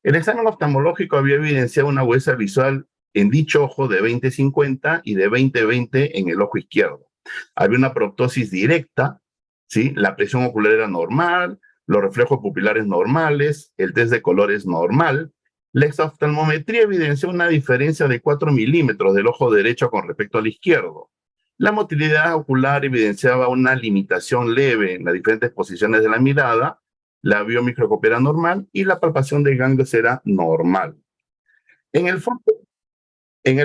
El examen oftalmológico había evidenciado una agudeza visual en dicho ojo de 20/50 y de 20/20 en el ojo izquierdo. Había una proptosis directa, ¿sí? La presión ocular era normal, los reflejos pupilares normales, el test de color es normal. La exoftalmometría evidenció una diferencia de 4 milímetros del ojo derecho con respecto al izquierdo. La motilidad ocular evidenciaba una limitación leve en las diferentes posiciones de la mirada, la biomicroscopía era normal y la palpación de ganglios era normal. En el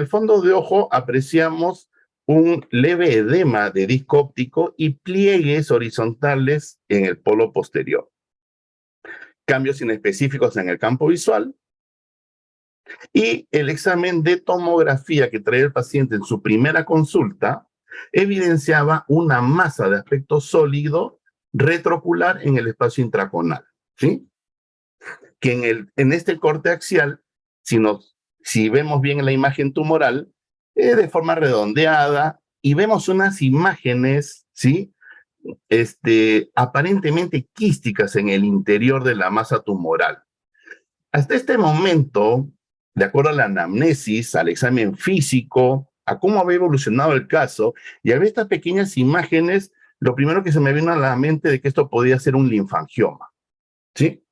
fondo de ojo apreciamos un leve edema de disco óptico y pliegues horizontales en el polo posterior. Cambios inespecíficos en el campo visual. Y el examen de tomografía que traía el paciente en su primera consulta evidenciaba una masa de aspecto sólido retroocular en el espacio intraconal, ¿sí? Que en este corte axial, si vemos bien la imagen tumoral, de forma redondeada, y vemos unas imágenes, ¿sí? Aparentemente quísticas en el interior de la masa tumoral. Hasta este momento, de acuerdo a la anamnesis, al examen físico, a cómo había evolucionado el caso, y al ver estas pequeñas imágenes, lo primero que se me vino a la mente de que esto podía ser un linfangioma, ¿sí?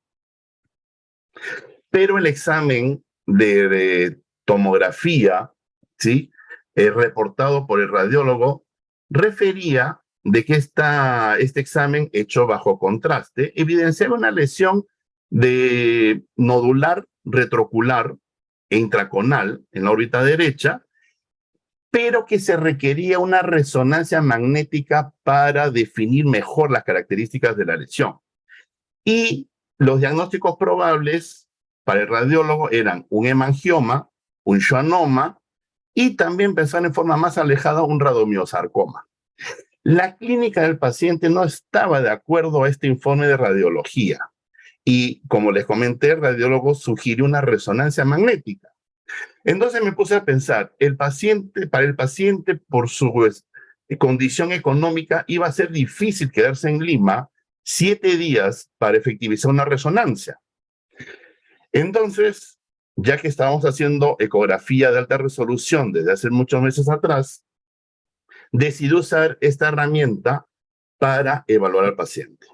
Pero el examen de tomografía, ¿sí? Reportado por el radiólogo, refería de que este examen hecho bajo contraste evidenciaba una lesión de nodular retroocular e intraconal en la órbita derecha, pero que se requería una resonancia magnética para definir mejor las características de la lesión. Y los diagnósticos probables para el radiólogo eran un hemangioma, un schwannoma y también pensar en forma más alejada un radomiosarcoma. La clínica del paciente no estaba de acuerdo a este informe de radiología y, como les comenté, el radiólogo sugirió una resonancia magnética. Entonces me puse a pensar, para el paciente, por su condición económica, iba a ser difícil quedarse en Lima 7 días para efectivizar una resonancia. Entonces, ya que estábamos haciendo ecografía de alta resolución desde hace muchos meses atrás, decidí usar esta herramienta para evaluar al paciente.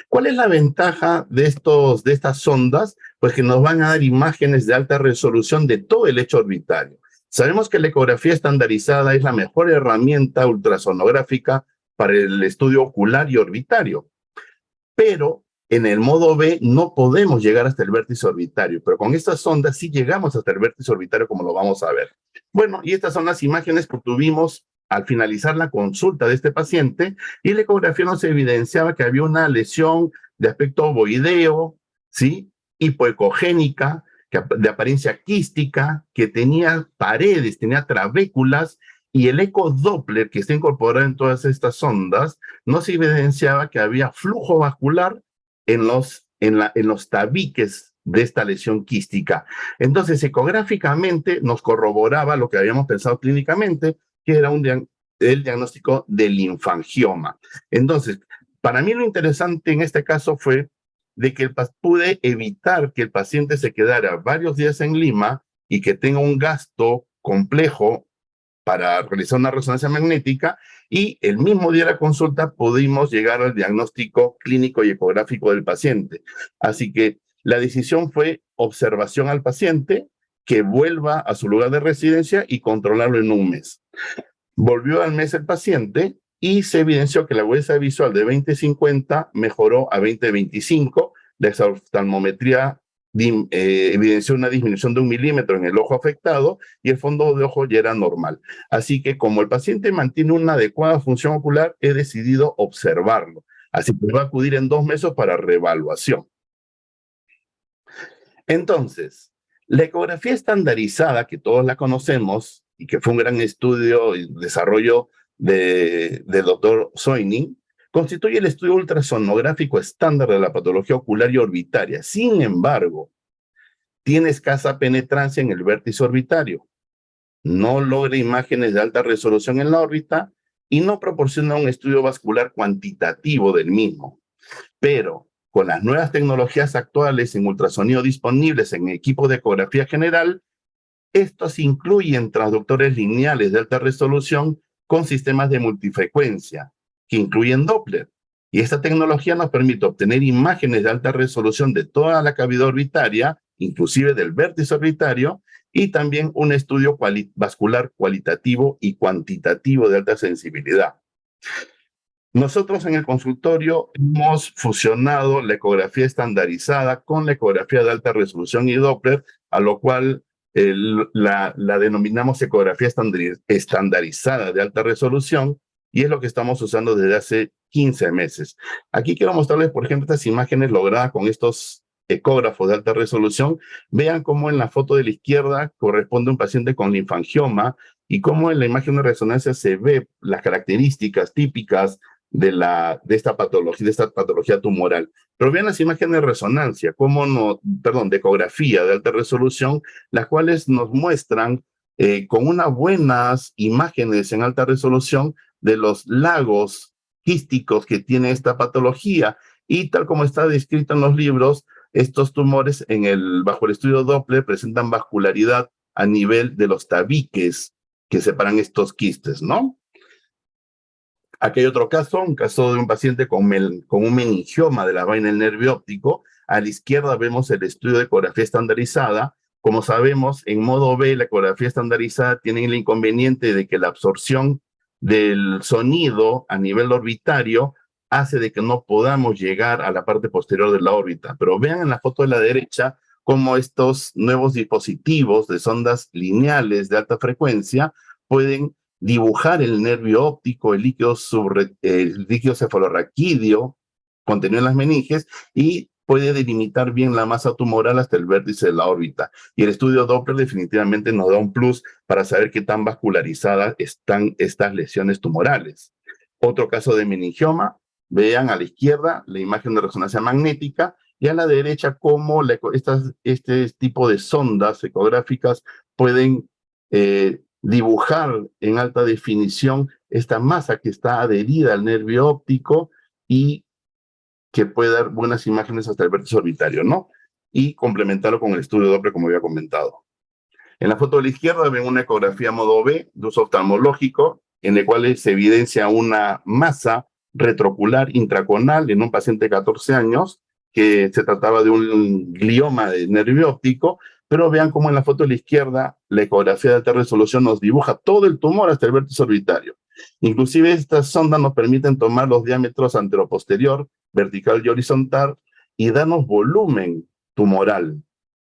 ¿Cuál es la ventaja de estas sondas? Pues que nos van a dar imágenes de alta resolución de todo el lecho orbitario. Sabemos que la ecografía estandarizada es la mejor herramienta ultrasonográfica para el estudio ocular y orbitario, pero en el modo B no podemos llegar hasta el vértice orbitario, pero con estas sondas sí llegamos hasta el vértice orbitario, como lo vamos a ver. Bueno, y estas son las imágenes que tuvimos al finalizar la consulta de este paciente, y la ecografía nos evidenciaba que había una lesión de aspecto ovoideo, ¿sí? Hipoecogénica, de apariencia quística, que tenía paredes, tenía trabéculas, y el ecodoppler que está incorporado en todas estas sondas nos evidenciaba que había flujo vascular en los tabiques de esta lesión quística. Entonces, ecográficamente nos corroboraba lo que habíamos pensado clínicamente, que era el diagnóstico del linfangioma. Entonces, para mí lo interesante en este caso fue de que pude evitar que el paciente se quedara varios días en Lima y que tenga un gasto complejo para realizar una resonancia magnética, y el mismo día de la consulta pudimos llegar al diagnóstico clínico y ecográfico del paciente. Así que la decisión fue observación al paciente, que vuelva a su lugar de residencia y controlarlo en un mes. Volvió al mes el paciente y se evidenció que la huella visual de 20/50 mejoró a 20/25, la exoftalmometría evidenció una disminución de 1 milímetro en el ojo afectado y el fondo de ojo ya era normal. Así que como el paciente mantiene una adecuada función ocular, he decidido observarlo. Así que va a acudir en 2 meses para reevaluación. Entonces, la ecografía estandarizada, que todos la conocemos y que fue un gran estudio y desarrollo del doctor Soigny, constituye el estudio ultrasonográfico estándar de la patología ocular y orbitaria. Sin embargo, tiene escasa penetrancia en el vértice orbitario, no logra imágenes de alta resolución en la órbita y no proporciona un estudio vascular cuantitativo del mismo. Pero con las nuevas tecnologías actuales en ultrasonido disponibles en equipos de ecografía general, estos incluyen transductores lineales de alta resolución con sistemas de multifrecuencia, que incluyen Doppler. Y esta tecnología nos permite obtener imágenes de alta resolución de toda la cavidad orbitaria, inclusive del vértice orbitario, y también un estudio vascular cualitativo y cuantitativo de alta sensibilidad. Nosotros en el consultorio hemos fusionado la ecografía estandarizada con la ecografía de alta resolución y Doppler, a lo cual la denominamos ecografía estandarizada de alta resolución, y es lo que estamos usando desde hace 15 meses. Aquí quiero mostrarles, por ejemplo, estas imágenes logradas con estos ecógrafos de alta resolución. Vean cómo en la foto de la izquierda corresponde un paciente con linfangioma y cómo en la imagen de resonancia se ve las características típicas de esta patología tumoral. Pero vean las imágenes de resonancia, de ecografía de alta resolución, las cuales nos muestran con unas buenas imágenes en alta resolución de los lagos quísticos que tiene esta patología, y tal como está descrito en los libros, estos tumores bajo el estudio Doppler presentan vascularidad a nivel de los tabiques que separan estos quistes, ¿no? Aquí hay otro caso, un caso de un paciente con un meningioma de la vaina del nervio óptico. A la izquierda vemos el estudio de ecografía estandarizada. Como sabemos, en modo B, la ecografía estandarizada tiene el inconveniente de que la absorción del sonido a nivel orbitario hace de que no podamos llegar a la parte posterior de la órbita. Pero vean en la foto de la derecha cómo estos nuevos dispositivos de sondas lineales de alta frecuencia pueden dibujar el nervio óptico, el líquido cefalorraquídeo contenido en las meninges, y puede delimitar bien la masa tumoral hasta el vértice de la órbita. Y el estudio Doppler definitivamente nos da un plus para saber qué tan vascularizadas están estas lesiones tumorales. Otro caso de meningioma, vean a la izquierda la imagen de resonancia magnética, y a la derecha cómo este tipo de sondas ecográficas pueden dibujar en alta definición esta masa que está adherida al nervio óptico y que puede dar buenas imágenes hasta el vértice orbitario, ¿no? Y complementarlo con el estudio Doppler, como había comentado. En la foto de la izquierda ven una ecografía modo B de uso oftalmológico, en el cual se evidencia una masa retroocular intraconal en un paciente de 14 años, que se trataba de un glioma de nervio óptico. Pero vean cómo en la foto de la izquierda la ecografía de alta resolución nos dibuja todo el tumor hasta el vértice orbitario. Inclusive estas sondas nos permiten tomar los diámetros anteroposterior, vertical y horizontal, y darnos volumen tumoral.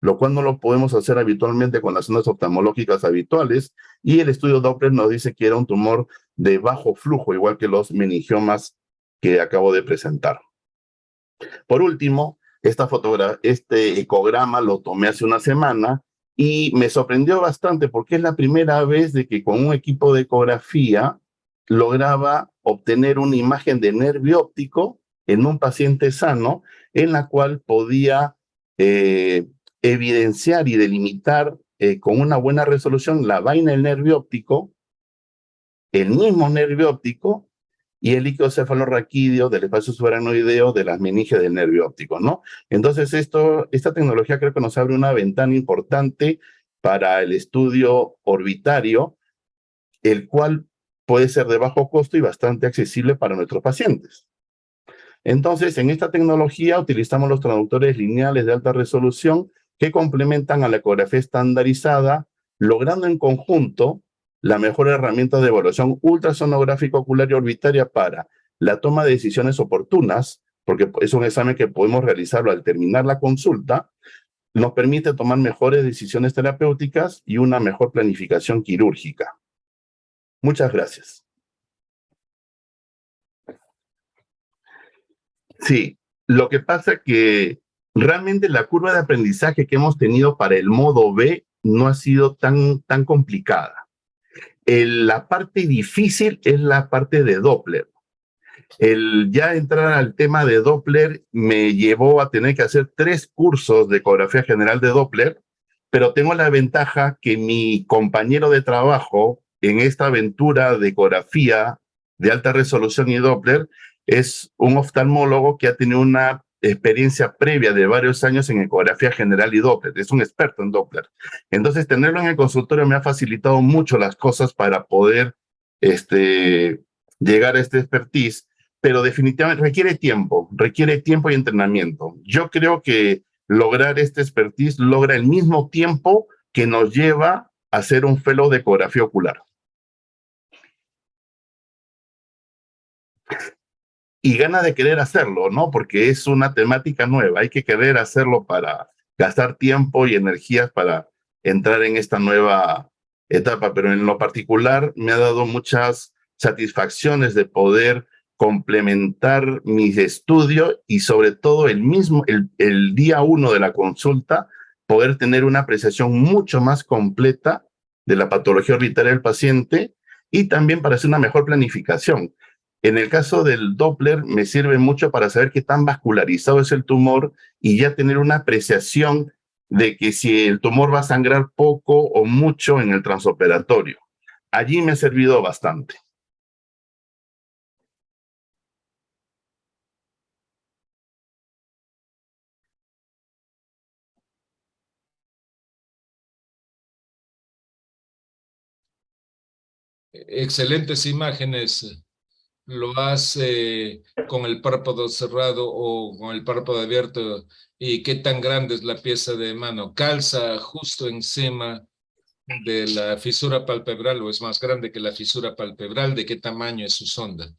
lo cual no lo podemos hacer habitualmente con las sondas oftalmológicas habituales, y el estudio Doppler nos dice que era un tumor de bajo flujo, igual que los meningiomas que acabo de presentar. Por último, este ecograma lo tomé hace una semana y me sorprendió bastante porque es la primera vez de que con un equipo de ecografía lograba obtener una imagen de nervio óptico en un paciente sano, en la cual podía evidenciar y delimitar con una buena resolución la vaina del nervio óptico, el mismo nervio óptico y el líquido cefalorraquídeo del espacio subaracnoideo de las meninges del nervio óptico, ¿no? Entonces, esta tecnología creo que nos abre una ventana importante para el estudio orbitario, el cual puede ser de bajo costo y bastante accesible para nuestros pacientes. Entonces, en esta tecnología utilizamos los traductores lineales de alta resolución que complementan a la ecografía estandarizada, logrando en conjunto la mejor herramienta de evaluación ultrasonográfica ocular y orbitaria para la toma de decisiones oportunas, porque es un examen que podemos realizarlo al terminar la consulta, nos permite tomar mejores decisiones terapéuticas y una mejor planificación quirúrgica. Muchas gracias. Sí, lo que pasa es que realmente la curva de aprendizaje que hemos tenido para el modo B no ha sido tan complicada. La parte difícil es la parte de Doppler. El ya entrar al tema de Doppler me llevó a tener que hacer 3 cursos de ecografía general de Doppler, pero tengo la ventaja que mi compañero de trabajo en esta aventura de ecografía de alta resolución y Doppler es un oftalmólogo que ha tenido una experiencia previa de varios años en ecografía general y Doppler, es un experto en Doppler. Entonces, tenerlo en el consultorio me ha facilitado mucho las cosas para poder llegar a este expertise, pero definitivamente requiere tiempo y entrenamiento. Yo creo que lograr este expertise logra el mismo tiempo que nos lleva a hacer un fellow de ecografía ocular. Y gana de querer hacerlo, ¿no? Porque es una temática nueva, hay que querer hacerlo para gastar tiempo y energías para entrar en esta nueva etapa, pero en lo particular me ha dado muchas satisfacciones de poder complementar mis estudios y sobre todo el día 1 de la consulta, poder tener una apreciación mucho más completa de la patología orbitaria del paciente y también para hacer una mejor planificación. En el caso del Doppler me sirve mucho para saber qué tan vascularizado es el tumor y ya tener una apreciación de que si el tumor va a sangrar poco o mucho en el transoperatorio. Allí me ha servido bastante. Excelentes imágenes. ¿Lo hace con el párpado cerrado o con el párpado abierto? ¿Y qué tan grande es la pieza de mano? ¿Calza justo encima de la fisura palpebral o es más grande que la fisura palpebral? ¿De qué tamaño es su sonda?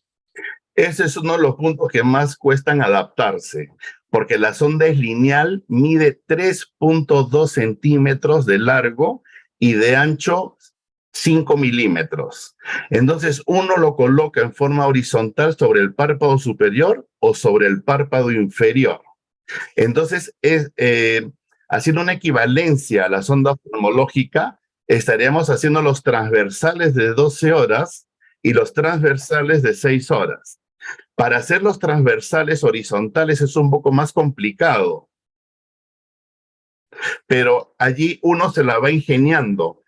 Ese es uno de los puntos que más cuestan adaptarse, porque la sonda es lineal, mide 3.2 centímetros de largo y de ancho 5 milímetros. Entonces, uno lo coloca en forma horizontal sobre el párpado superior o sobre el párpado inferior. Entonces, haciendo una equivalencia a la sonda oftalmológica, estaríamos haciendo los transversales de 12 horas y los transversales de 6 horas. Para hacer los transversales horizontales es un poco más complicado, pero allí uno se la va ingeniando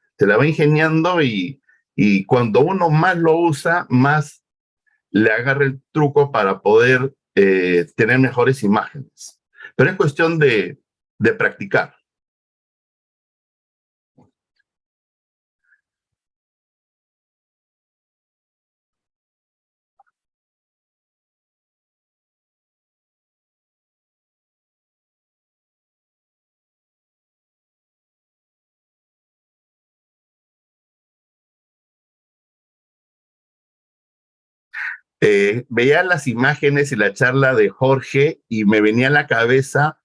y cuando uno más lo usa, más le agarra el truco para poder tener mejores imágenes. Pero es cuestión de practicar. Veía las imágenes y la charla de Jorge y me venía a la cabeza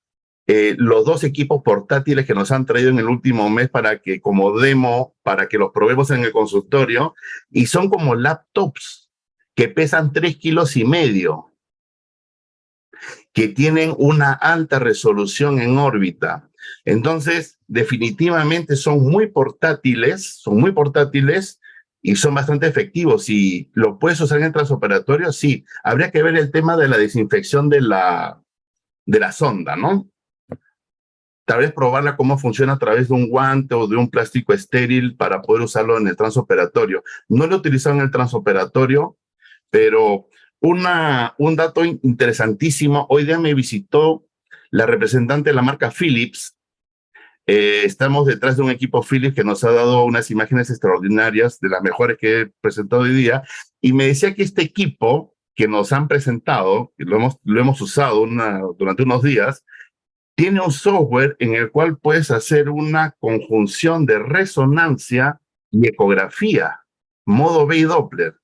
los 2 equipos portátiles que nos han traído en el último mes para que, como demo, para que los probemos en el consultorio, y son como laptops que pesan 3,5 kilos, que tienen una alta resolución en órbita. Entonces, definitivamente son muy portátiles y son bastante efectivos. Si lo puedes usar en el transoperatorio, sí. Habría que ver el tema de la desinfección de la sonda, ¿no? Tal vez probarla cómo funciona a través de un guante o de un plástico estéril para poder usarlo en el transoperatorio. No lo he utilizado en el transoperatorio, pero un dato interesantísimo. Hoy día me visitó la representante de la marca Philips. Estamos detrás de un equipo Philips que nos ha dado unas imágenes extraordinarias, de las mejores que he presentado hoy día, y me decía que este equipo que nos han presentado, que lo hemos usado durante unos días, tiene un software en el cual puedes hacer una conjunción de resonancia y ecografía, modo B y Doppler.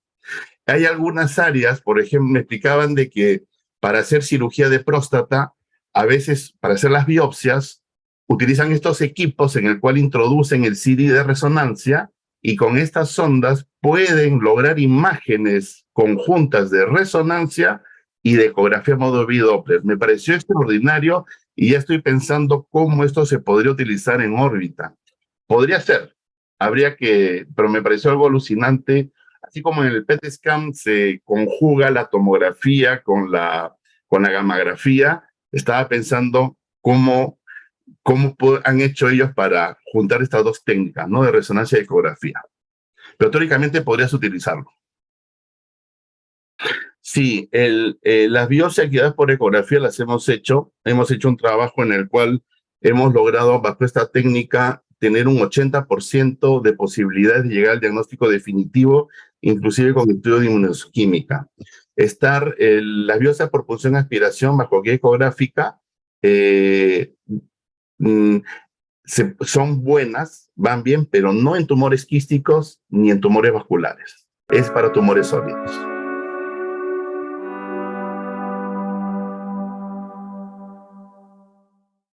Hay algunas áreas, por ejemplo, me explicaban de que para hacer cirugía de próstata, a veces para hacer las biopsias, utilizan estos equipos en el cual introducen el CD de resonancia y con estas sondas pueden lograr imágenes conjuntas de resonancia y de ecografía modo B y Doppler. Me pareció extraordinario y ya estoy pensando cómo esto se podría utilizar en órbita. Podría ser, pero me pareció algo alucinante. Así como en el PET scan se conjuga la tomografía con la gammagrafía, estaba pensando cómo han hecho ellos para juntar estas 2 técnicas, ¿no? De resonancia y ecografía. Pero teóricamente podrías utilizarlo. Sí, las biopsias guiadas por ecografía las hemos hecho. Hemos hecho un trabajo en el cual hemos logrado, bajo esta técnica, tener un 80% de posibilidades de llegar al diagnóstico definitivo, inclusive con estudio de inmunoquímica. Las biopsias por punción de aspiración bajo guía ecográfica son buenas, van bien, pero no en tumores quísticos ni en tumores vasculares. Es para tumores sólidos.